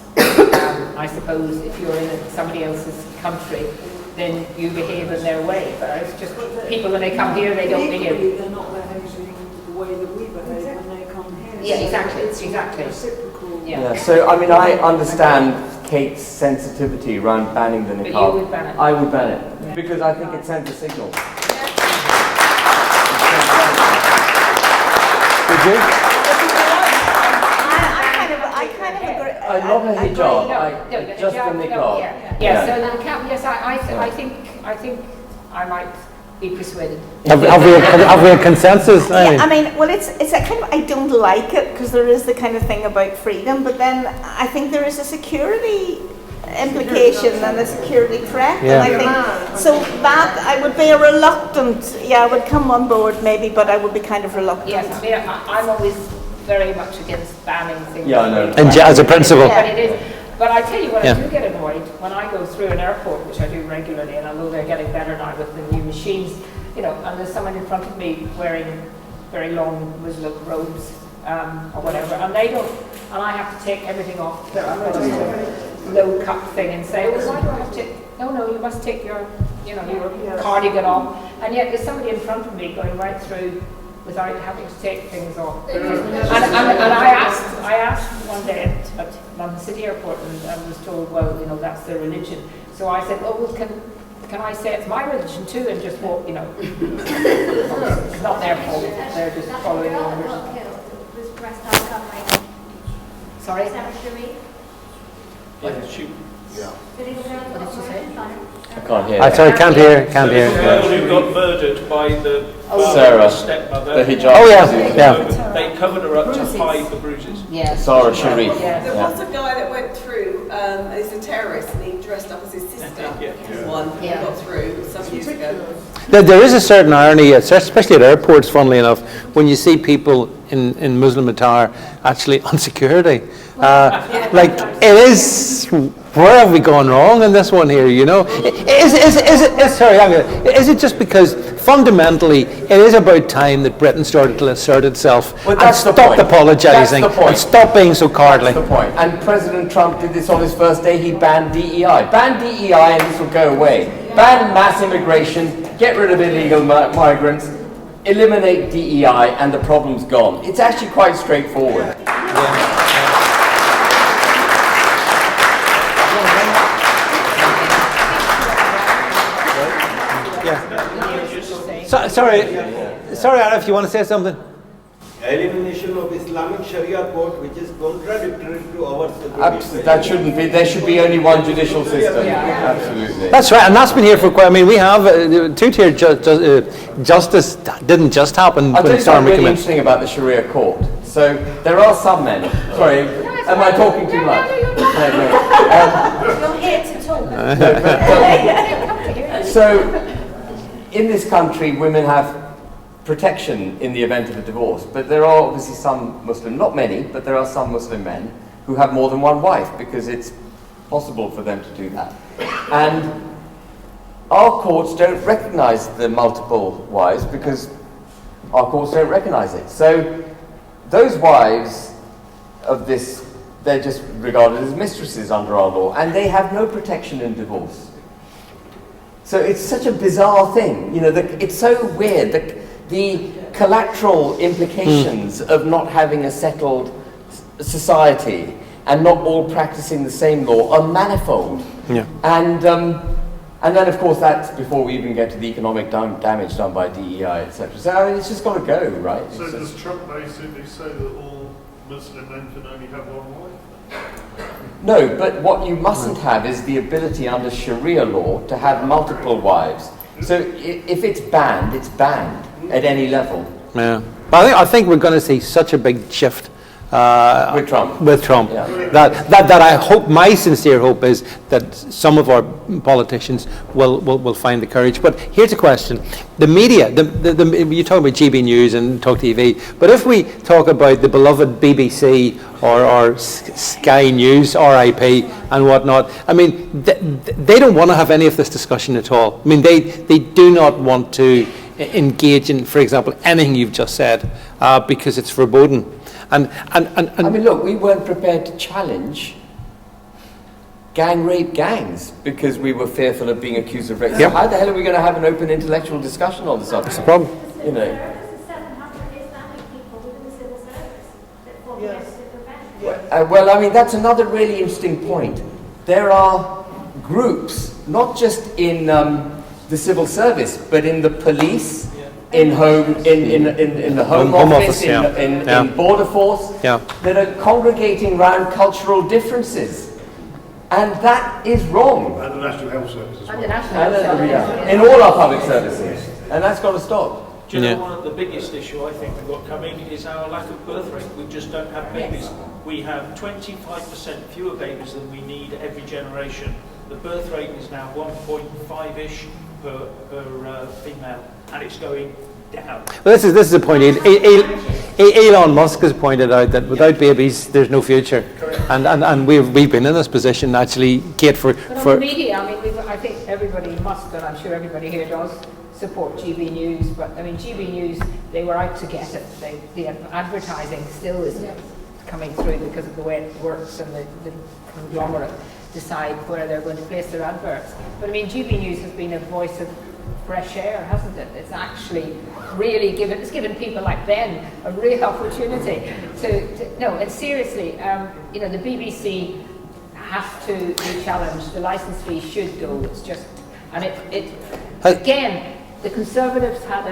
I suppose if you're in somebody else's country, then you behave in their way. But it's just people when they come here, they don't behave. They're not behaving the way that we behave when they come here. Yeah, exactly. It's exactly. Reciprocal. Yeah. So I understand Kate's sensitivity around banning the niqab. But you would ban it? I would ban it, because I think it sends a signal. Would you? I kind of agree. I love a hijab. Just the niqab. Yeah. So the niqab. Yes, I think I might be persuaded. Have we a consensus? Yeah, I mean, well, it's a kind of, I don't like it because there is the kind of thing about freedom, but then I think there is a security implication and a security threat, Yeah. and I think so that I would be a reluctant. Yeah, I would come on board maybe, but I would be kind of reluctant. Yes, I mean, I'm always very much against banning things. Yeah, I know. And as a principle. But it is. But I tell you what, I do get annoyed when I go through an airport, which I do regularly, and although they're getting better now with the new machines, you know, and there's someone in front of me wearing very long Muslim robes or whatever, and they don't, and I have to take everything off their low cut thing and say, well, why do I have to take? No, you must take your, you know, your cardigan off, and yet there's somebody in front of me going right through without having to take things off. And I asked one day at London City Airport and was told, well, you know, that's their religion. So I said, oh, well, can I say it's my religion too, and just walk, you know. It's not their fault, they're just following orders. Sorry? Like a shoot. Yeah. What did you say? I can't hear. Sorry, can't hear. The girl who got murdered by the Sarah, stepmother. the hijab. Oh yeah. They covered her up to hide the bruises. Yes. Sarah Sharif. There was a guy that went through as a terrorist and he dressed up as his sister. One who got through some years ago. There is a certain irony, especially at airports, funnily enough, when you see people in Muslim attire actually on security. Like, it is, where have we gone wrong in this one here, you know? Is it just because fundamentally it is about time that Britain started to assert itself and stopped apologising and stop being so cowardly? That's the point. And President Trump did this on his first day. He banned DEI. Ban DEI and this will go away. Ban mass immigration, get rid of illegal migrants, eliminate DEI, and the problem's gone. It's actually quite straightforward. Sorry, Anna, if you want to say something. Elimination of Islamic Sharia court, which is contradictory to our security. That shouldn't be. There should be only one judicial system. Absolutely. That's right, and that's been here for quite. I mean, we have two-tier justice didn't just happen I'll tell when you something Starmer really came in. interesting about the Sharia court. So there are some men. Sorry, am I talking too much? You're here to talk. So, in this country, women have protection in the event of a divorce, but there are obviously some Muslim, not many, but there are some Muslim men who have more than one wife because it's possible for them to do that. And our courts don't recognize the multiple wives because our courts don't recognize it. So those wives of this, they're just regarded as mistresses under our law, and they have no protection in divorce. So it's such a bizarre thing, you know, it's so weird. The collateral implications of not having a settled society and not all practicing the same law are manifold. Yeah. And then, of course, that's before we even get to the economic damage done by DEI, etc. So I mean, it's just got to go, right? So does Trump basically say that all Muslim men can only have one wife? No, but what you mustn't have is the ability under Sharia law to have multiple wives. So if it's banned at any level. Yeah, but I think we're going to see such a big shift with Trump. Yeah. That I hope, my sincere hope is that some of our politicians will find the courage. But here's a question: the media, you talk about GB News and Talk TV, but if we talk about the beloved BBC or Sky News, RIP, and whatnot, I mean, they don't want to have any of this discussion at all. I mean, they do not want to engage in, for example, anything you've just said, because it's verboten. And I mean, look, we weren't prepared to challenge gang rape gangs because we were fearful of being accused of rape. So how the hell are we going to have an open intellectual discussion on the subject? That's the problem. You know. Well, I mean, that's another really interesting point. there are groups, not just in the civil service, but in the police, in the home office, in border force, that are congregating around cultural differences. And that is wrong. And the National Health Service as well. And the National Health Service. In all our public services. And that's got to stop. Do you know one of the biggest issue I think we've got coming is our lack of birth rate. We just don't have babies. We have 25% fewer babies than we need every generation. The birth rate is now 1.5-ish per female, and it's going down. Well, this is the point. Elon Musk has pointed out that without babies, there's no future, and we've been in this position actually, Kate, for the media. I mean, I think everybody must, and I'm sure everybody here does, support GB News. But I mean, GB News, they were out to get it. The advertising still isn't coming through because of the way it works, and the conglomerate decide where they're going to place their adverts. But I mean, GB News has been a voice of fresh air, hasn't it? It's actually really given people like Ben a real opportunity to no, and seriously, you know, the BBC has to be challenged. The licence fee should go. It's just, and it again, the Conservatives had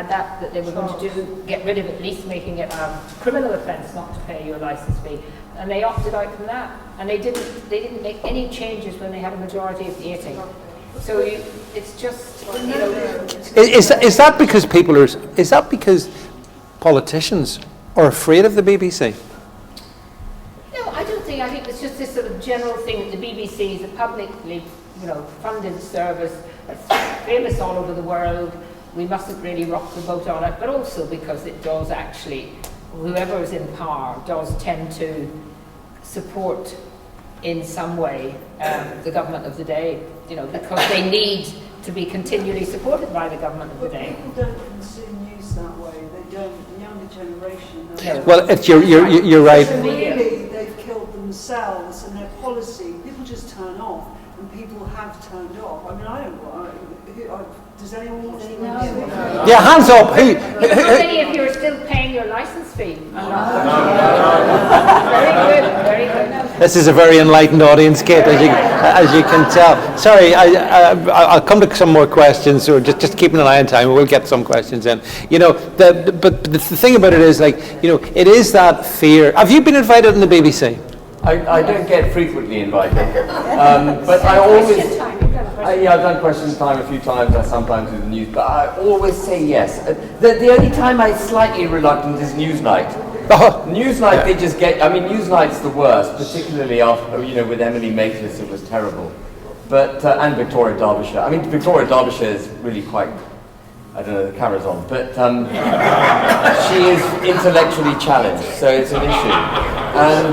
that they were going to get rid of at least making it a criminal offence not to pay your licence fee, and they opted out from that, and they didn't make any changes when they had a majority of 80. So it's just, you know. Is that because is that because politicians are afraid of the BBC? No, I don't think. I think it's just this sort of general thing that the BBC is a publicly, you know, funded service that's famous all over the world. We mustn't really rock the boat on it, but also because it does actually, whoever is in power does tend to support in some way the government of the day, you know, because they need to be continually supported by the government of the day. People don't consume news that way. They don't. The younger generation. Well, you're right. Really, they've killed themselves and their policy. People just turn off, and people have turned off. I mean, I don't. Does anyone watch the news? Yeah, hands up. How many of you are still paying your licence fee? Very good, very good. This is a very enlightened audience, Kate, as you can tell. Sorry, I'll come to some more questions, so just keeping an eye on time. We'll get some questions in. You know, but the thing about it is, like, you know, it is that fear. Have you been invited on the BBC? I don't get frequently invited, but I always. I've done question time a few times. I sometimes do the news, but I always say yes. The only time I'm slightly reluctant is Newsnight. Newsnight, they just get. I mean, Newsnight's the worst, particularly after, you know, with Emily Maitlis, it was terrible. But and Victoria Derbyshire. I mean, Victoria Derbyshire is really quite. I don't know, the camera's on, but she is intellectually challenged, so it's an issue. And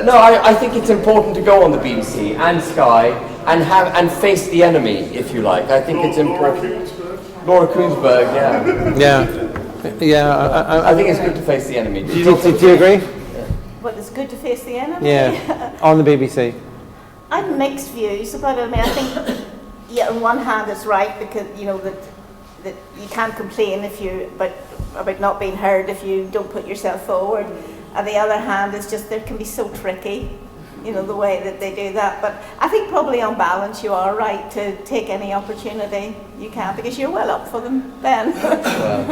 no, I think it's important to go on the BBC and Sky and face the enemy, if you like. I think it's important. Laura Koonsberg, I think it's good to face the enemy. Do you agree? Well, it's good to face the enemy. Yeah, on the BBC. I have mixed views about it. I mean, I think, yeah, on one hand it's right, because, you know, that you can't complain about not being heard if you don't put yourself forward. On the other hand, it's just, it can be so tricky, you know, the way that they do that. But I think probably on balance you are right to take any opportunity you can, because you're well up for them, Ben.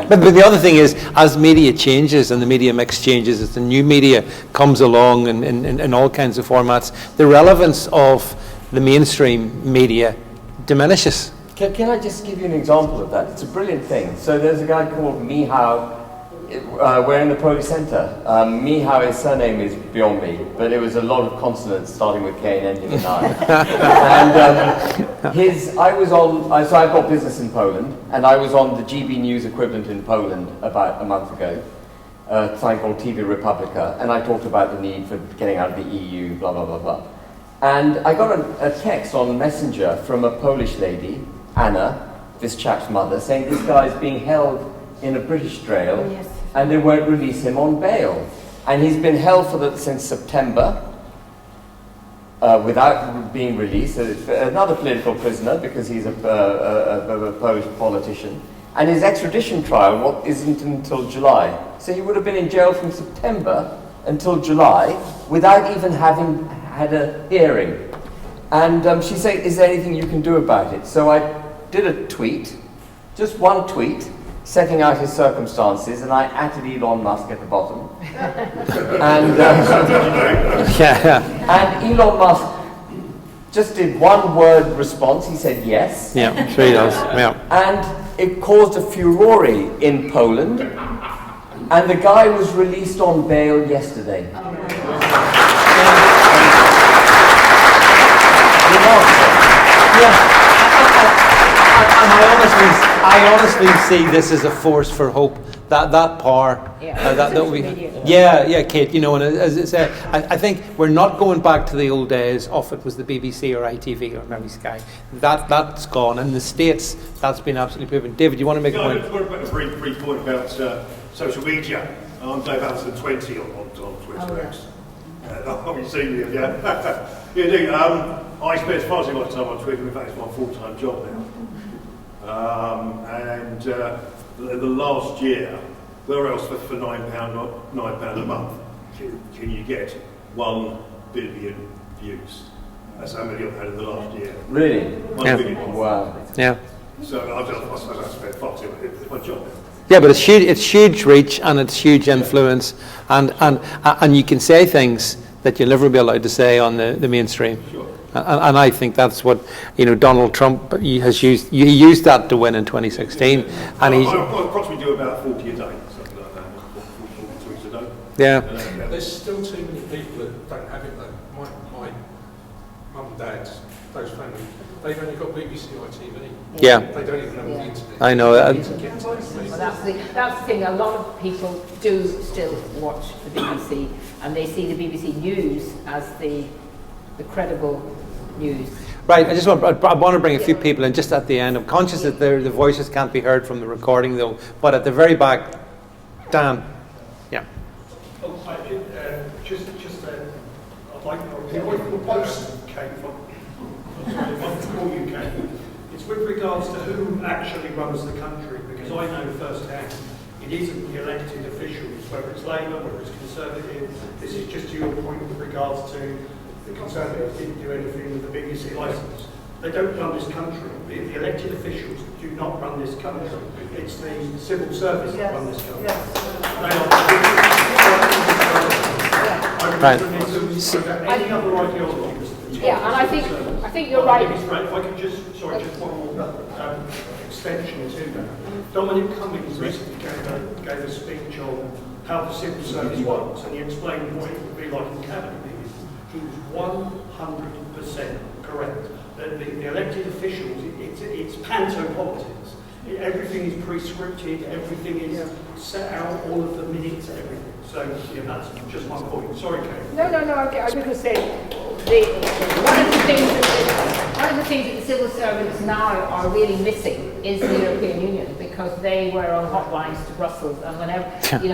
But the other thing is, as media changes and the media mix changes, as the new media comes along in all kinds of formats, the relevance of the mainstream media diminishes. Can I just give you an example of that? It's a brilliant thing. So there's a guy called Mihao. We're in the Polish Centre. Mihao, his surname is beyond me, but it was a lot of consonants starting with K and ending in I. And so I've got business in Poland, and I was on the GB News equivalent in Poland about a month ago, something called TV Republica, and I talked about the need for getting out of the EU, blah, blah, blah, blah. And I got a text on Messenger from a Polish lady, Anna, this chap's mother, saying this guy's being held in a British jail, and they won't release him on bail. And he's been held since September without being released. So it's another political prisoner, because he's a Polish politician. And his extradition trial isn't until July. So he would have been in jail from September until July without even having had a hearing. And she said, is there anything you can do about it? So I did a tweet, just one tweet, setting out his circumstances, and I added Elon Musk at the bottom. And and Elon Musk just did one word response. He said yes. Yeah, sure he does. Yeah. And it caused a furore in Poland, and the guy was released on bail yesterday. I honestly see this as a force for hope. That power, Kate. You know, and as I say, I think we're not going back to the old days of it was the BBC or ITV or maybe Sky. That's gone. In the States, that's been absolutely proven. David, you want to make a point? I want to make a brief point about social media. I'm Dave Anderson 20 on Twitter X. I've seen you, yeah. Yeah, indeed. I spend far too much time on Twitter. In fact, it's my full-time job now. The last year, where else for £9 a month can you get 1 billion views? That's how many I've had in the last year. Really? 1 billion. Wow. Yeah. So I spend far too much. It's my job now. Yeah, but it's huge reach and it's huge influence, and you can say things that you'll never be allowed to say on the mainstream. Sure. And I think that's what Donald Trump he used that to win in 2016, and I approximately do about 40 a day, something like that, 40 tweets a day. Yeah. There's still too many people that don't have it though. My mum and dad, those families, they've only got BBC ITV. Yeah. They don't even have the internet. I know. Well, that's the thing. A lot of people do still watch the BBC, and they see the BBC News as the credible news. Right. I want to bring a few people in just at the end. I'm conscious that the voices can't be heard from the recording though. But at the very back, Dan. Yeah. Oh, I'd like to know where the post came from. Before you came. It's with regards to who actually runs the country, because I know firsthand it isn't the elected officials, whether it's Labour, whether it's Conservative. This is just your point with regards to the Conservatives didn't do anything with the BBC licence. They don't run this country. The elected officials do not run this country. It's the civil service that run this country. They are any other ideology. Yeah, and I think you're right. If I could just one more extension to that. Dominic Cummings recently gave a speech on how the civil service works, and he explained what it would be like in cabinet meetings. He was 100% correct. The elected officials, it's panto politics. Everything is pre-scripted, everything is set out, all of the minutes, everything. So, yeah, that's just my point. Sorry, Kate. No, I was going to say, one of the things that the civil servants now are really missing is the European Union, because they were on hotlines to Brussels, and whenever,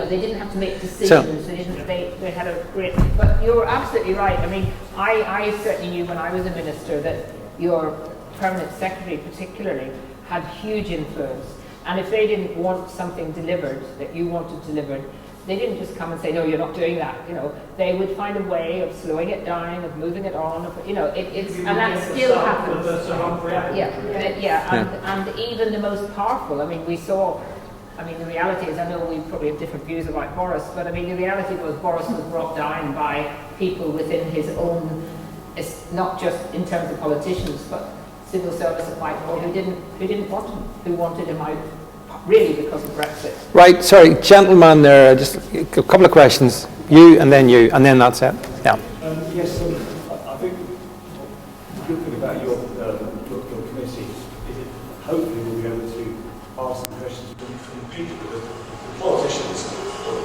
they didn't have to make decisions, they had a great, but you're absolutely right. I mean, I certainly knew when I was a minister that your permanent secretary particularly had huge influence, and if they didn't want something delivered that you wanted delivered, they didn't just come and say, no, you're not doing that. They would find a way of slowing it down, of moving it on, and that still happens. And even the most powerful. I mean, we saw. I mean, the reality is, I know we probably have different views about Boris, but I mean, the reality was Boris was brought down by people within his own. It's not just in terms of politicians, but civil service at Whitehall who didn't want him, who wanted him out. Really, because of Brexit. Right, sorry, gentleman there, just a couple of questions. You, and then that's it. Yeah. Yes, I think the good thing about your committee is that hopefully we'll be able to ask some questions from people, the politicians, or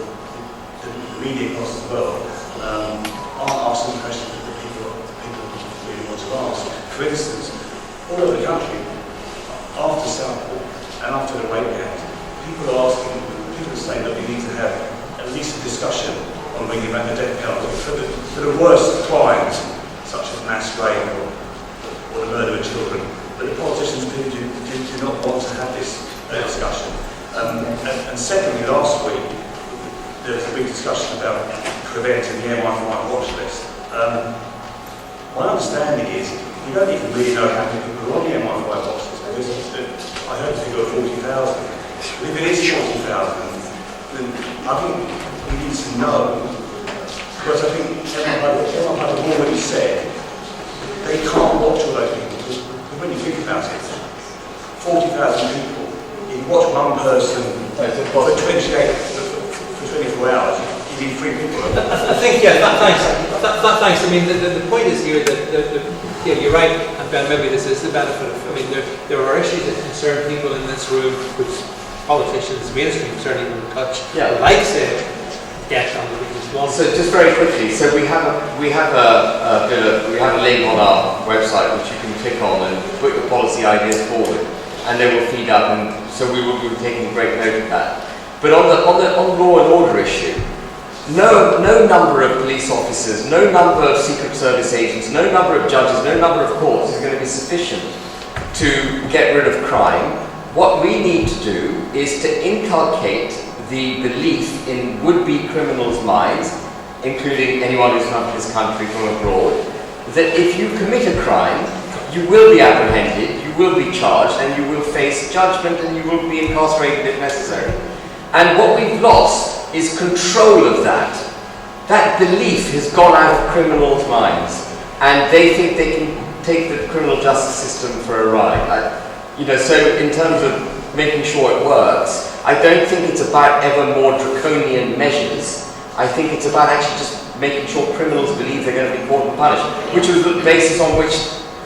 the media across the world, aren't asking questions that people really want to ask. For instance, all over the country, after Southport, and after the rate cap, people are saying that we need to have at least a discussion on bringing back the death penalty for the worst crimes, such as mass rape or the murder of children. But the politicians do not want to have this discussion. And secondly, last week, there was a big discussion about preventing the MI5 watch list. understanding is you don't even really know how many people are on the MI5 watch list. Because I heard it's got 40,000. If it is 40,000, then I think we need to know. Because I think MI5 have already said they can't watch all those people. Because when you think about it, 40,000 people, you watch one person for 24 hours, you need 3 people. I think, thanks. Thanks. I mean, the point is here that you're right, and Ben, maybe this is the benefit of, I mean, there are issues that concern people in this room, which politicians, mainstream certainly won't touch. Yeah. Like, say, debt on the biggest one. So just very quickly, so we have a link on our website which you can click on and put your policy ideas forward, and they will feed up, and so we will be taking great note of that. But on the law and order issue, no number of police officers, no number of Secret Service agents, no number of judges, no number of courts is going to be sufficient to get rid of crime. What we need to do is to inculcate the belief in would-be criminals' minds, including anyone who's come to this country from abroad, that if you commit a crime, you will be apprehended, you will be charged, and you will face judgment, and you will be incarcerated if necessary. And what we've lost is control of that. That belief has gone out of criminals' minds, and they think they can take the criminal justice system for a ride. So in terms of making sure it works, I don't think it's about ever more draconian measures. I think it's about actually just making sure criminals believe they're going to be caught and punished, which was the basis on which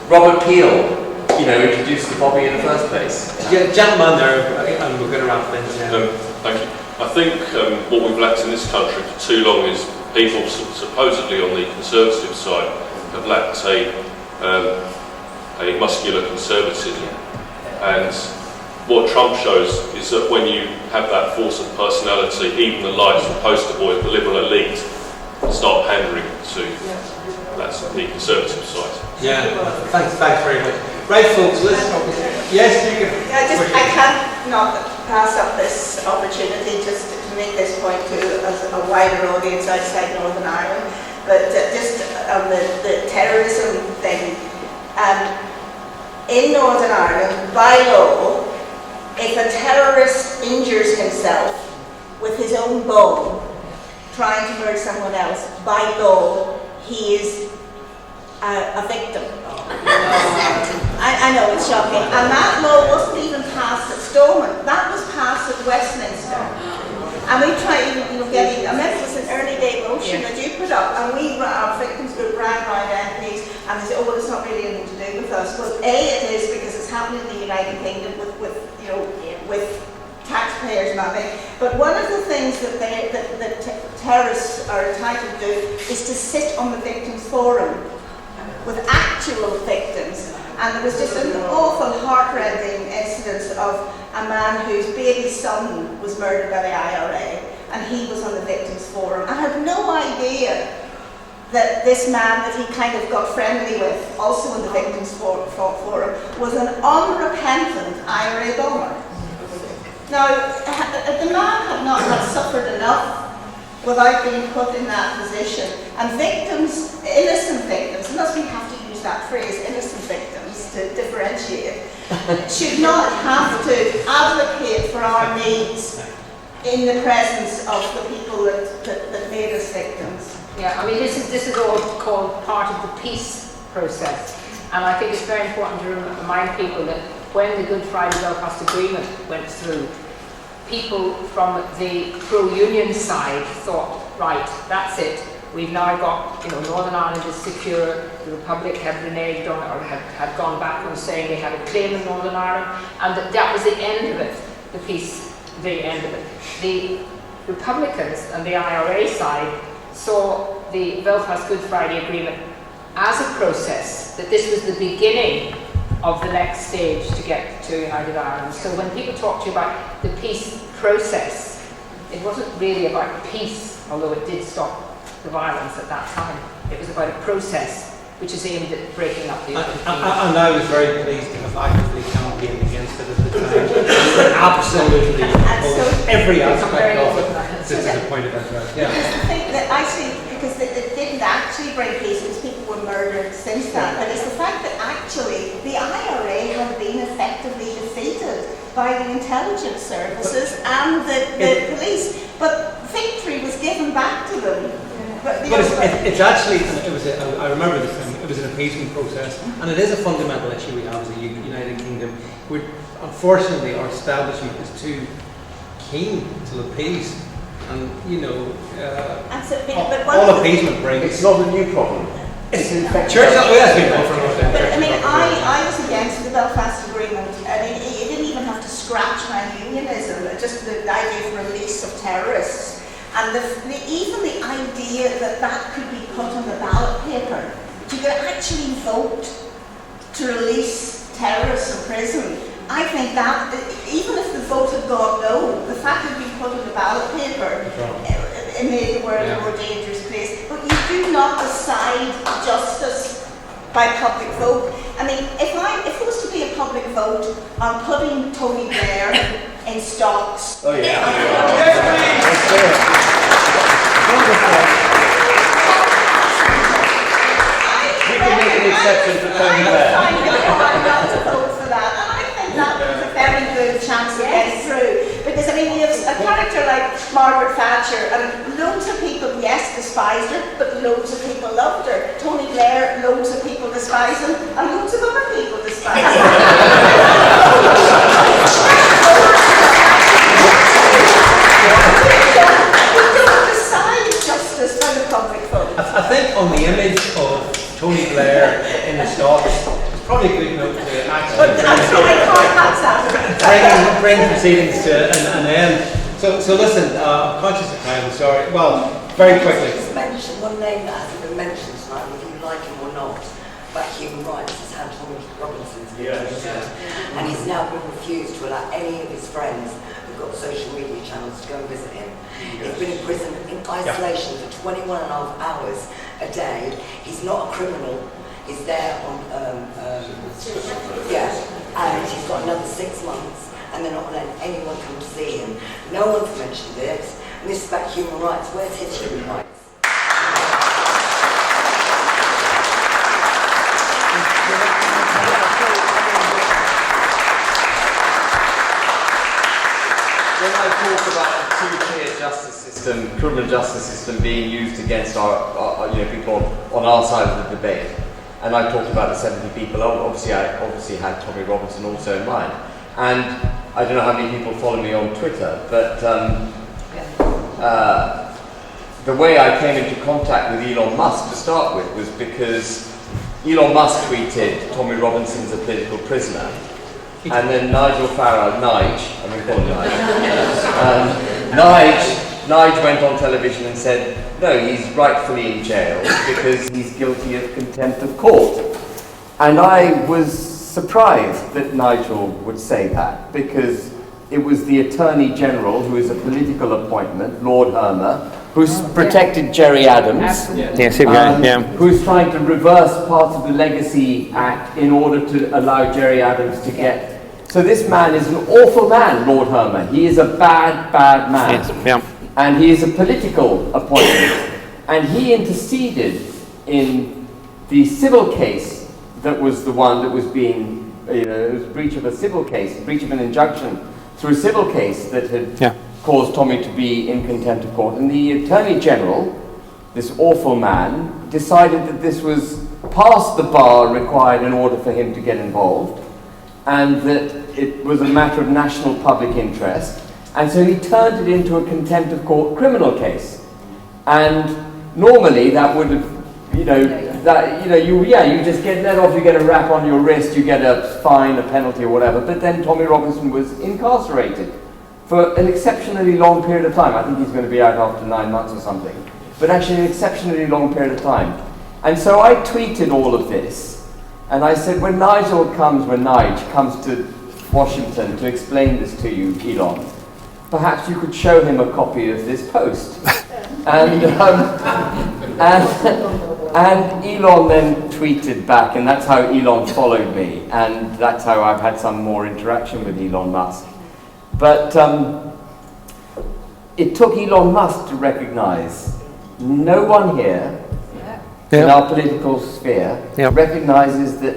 Robert Peel, introduced the Bobby in the first place. Yeah, gentleman there, and we're going to wrap things now. Thank you. I think what we've lacked in this country for too long is people supposedly on the Conservative side have lacked a muscular conservatism. And what Trump shows is that when you have that force of personality, even the likes of poster boy of the liberal elite start pandering to the Conservative side. Yeah, thanks very much. Right, folks, yes, you can. I can't not pass up this opportunity just to make this point to a wider audience outside Northern Ireland. But just on the terrorism thing, in Northern Ireland, by law, if a terrorist injures himself with his own bomb, trying to murder someone else, by law, he is a victim. I know, it's shocking. And that law wasn't even passed at Stormont. That was passed at Westminster. And we tried, getting, I remember it was an early Devolution that you put up, and our victims group ran around MPs, and they said, oh, well, it's not really anything to do with us. Well, A, it is, because it's happening in the United Kingdom with taxpayers and that thing. But one of the things that terrorists are entitled to do is to sit on the victims' forum with actual victims. And there was just an awful heart-rending incident of a man whose baby son was murdered by the IRA, and he was on the victims' forum. I had no idea that this man that he kind of got friendly with, also in the victims' forum, was an unrepentant IRA bomber. Now, the man had not suffered enough without being put in that position. And victims, innocent victims, unless we have to use that phrase, innocent victims, to differentiate, should not have to advocate for our needs in the presence of the people that made us victims. Yeah, I mean, this is all called part of the peace process. And I think it's very important to remind people that when the Good Friday Belfast Agreement went through, people from the pro-union side thought, right, that's it. We've now got, Northern Ireland is secure. The Republic had reneged on, or had gone back on saying they had a claim in Northern Ireland, and that was the end of it, the peace, the end of it. The Republicans and the IRA side saw the Belfast Good Friday Agreement as a process, that this was the beginning of the next stage to get to United Ireland. So when people talk to you about the peace process, it wasn't really about peace, although it did stop the violence at that time. It was about a process which is aimed at breaking up the European Union. And I was very pleased to have actively campaigned against it at the time. Absolutely, every aspect of it. This is a point of interest. Yeah. Because the thing that I see, because it didn't actually bring peace, because people were murdered since that, but it's the fact that actually the IRA had been effectively defeated by the intelligence services and the police, but victory was given back to them. But it's actually, I remember this thing, it was an appeasement process, and it is a fundamental issue we have as a United Kingdom. Unfortunately, our establishment is too keen to appease, and all appeasement brings. It's not a new problem. It's infected. But I mean, I was against the Belfast Agreement. I mean, you didn't even have to scratch my unionism, just the idea of release of terrorists. And even the idea that could be put on the ballot paper, that you could actually vote to release terrorists from prison. I think that, even if the vote had gone no, the fact that we put on the ballot paper, it made the world a more dangerous place. But you do not decide justice by public vote. I mean, if it was to be a public vote on putting Tony Blair in stocks. Oh yeah. We can make an exception for Tony Blair. I find it hard not to vote for that, and I think that was a very good chance to get through. Because I mean, you have a character like Margaret Thatcher, and loads of people, yes, despised her, but loads of people loved her. Tony Blair, loads of people despised him, and loads of other people despised him. We don't decide justice by the public vote. I think on the image of Tony Blair in the stocks, it's probably a good note to actually bring proceedings to an end. So listen, I'm conscious of time, I'm sorry. Well, very quickly. Just mention one name that hasn't been mentioned tonight, whether you like him or not, about human rights, is how Tommy Robinson's been and he's now been refused to allow any of his friends who've got social media channels to go and visit him. He's been in prison in isolation for 21 and a half hours a day. He's not a criminal. He's there on, and he's got another 6 months, and they're not letting anyone come to see him. No one's mentioned this, and this is about human rights. Where's his human rights? When I talk about a two-tier justice system, criminal justice system being used against our people on our side of the debate, and I talked about the 70 people, obviously I had Tommy Robinson also in mind. And I don't know how many people follow me on Twitter, but the way I came into contact with Elon Musk to start with was because Elon Musk tweeted Tommy Robinson's a political prisoner. And then Nigel Farage, I'm going to call him Nige went on television and said, no, he's rightfully in jail because he's guilty of contempt of court. And I was surprised that Nigel would say that, because it was the Attorney General, who is a political appointment, Lord Hermer, who's protected Jerry Adams, who's trying to reverse part of the Legacy Act in order to allow Jerry Adams to get... So this man is an awful man, Lord Hermer. He is a bad, bad man. And he is a political appointment. And he interceded in the civil case that was the one that was being, it was breach of a civil case, breach of an injunction through a civil case that had caused Tommy to be in contempt of court. And the Attorney General, this awful man, decided that this was past the bar required in order for him to get involved, and that it was a matter of national public interest. And so he turned it into a contempt of court criminal case. And normally that would have, you just get let off, you get a rap on your wrist, you get a fine, a penalty or whatever. But then Tommy Robinson was incarcerated for an exceptionally long period of time. I think he's going to be out after 9 months or something. But actually an exceptionally long period of time. And so I tweeted all of this. And I said, when Nige comes to Washington to explain this to you, Elon, perhaps you could show him a copy of this post. And Elon then tweeted back, and that's how Elon followed me, and that's how I've had some more interaction with Elon Musk. But it took Elon Musk to recognize no one here in our political sphere recognises that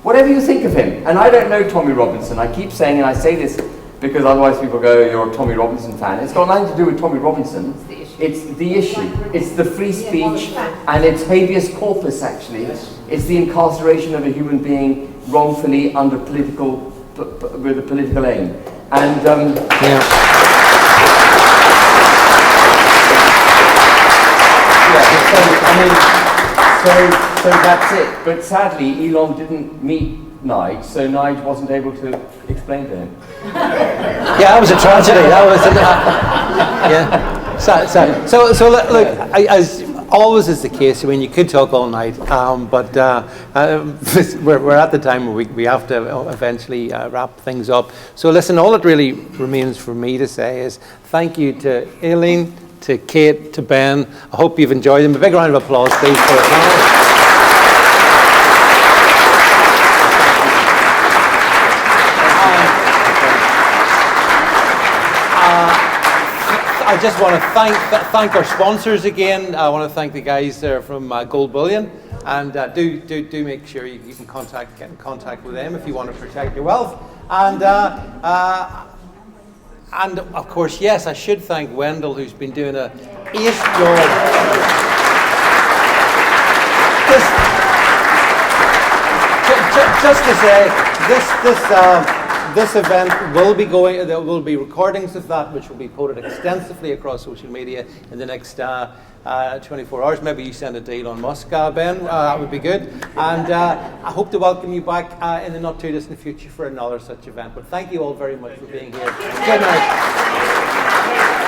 whatever you think of him, and I don't know Tommy Robinson, I keep saying, and I say this because otherwise people go, you're a Tommy Robinson fan. It's got nothing to do with Tommy Robinson. It's the issue. It's the free speech, and it's habeas corpus, actually. It's the incarceration of a human being wrongfully under political, with a political aim. And so that's it. But sadly, Elon didn't meet Nige, so Nige wasn't able to explain to him. Yeah, that was a tragedy. That was So look, as always is the case. I mean, you could talk all night, but we're at the time where we have to eventually wrap things up. So listen, all that really remains for me to say is thank you to Aileen, to Kate, to Ben. I hope you've enjoyed them. A big round of applause, please, for the panel. I just want to thank our sponsors again. I want to thank the guys there from Gold Bullion, and do make sure you can get in contact with them if you want to protect your wealth. And of course, yes, I should thank Wendell, who's been doing an ace job. Just to say, this event will be going. There will be recordings of that, which will be posted extensively across social media in the next 24 hours. Maybe you send it to Elon Musk, Ben. That would be good. And I hope to welcome you back in the not too distant future for another such event. But thank you all very much for being here. Good night.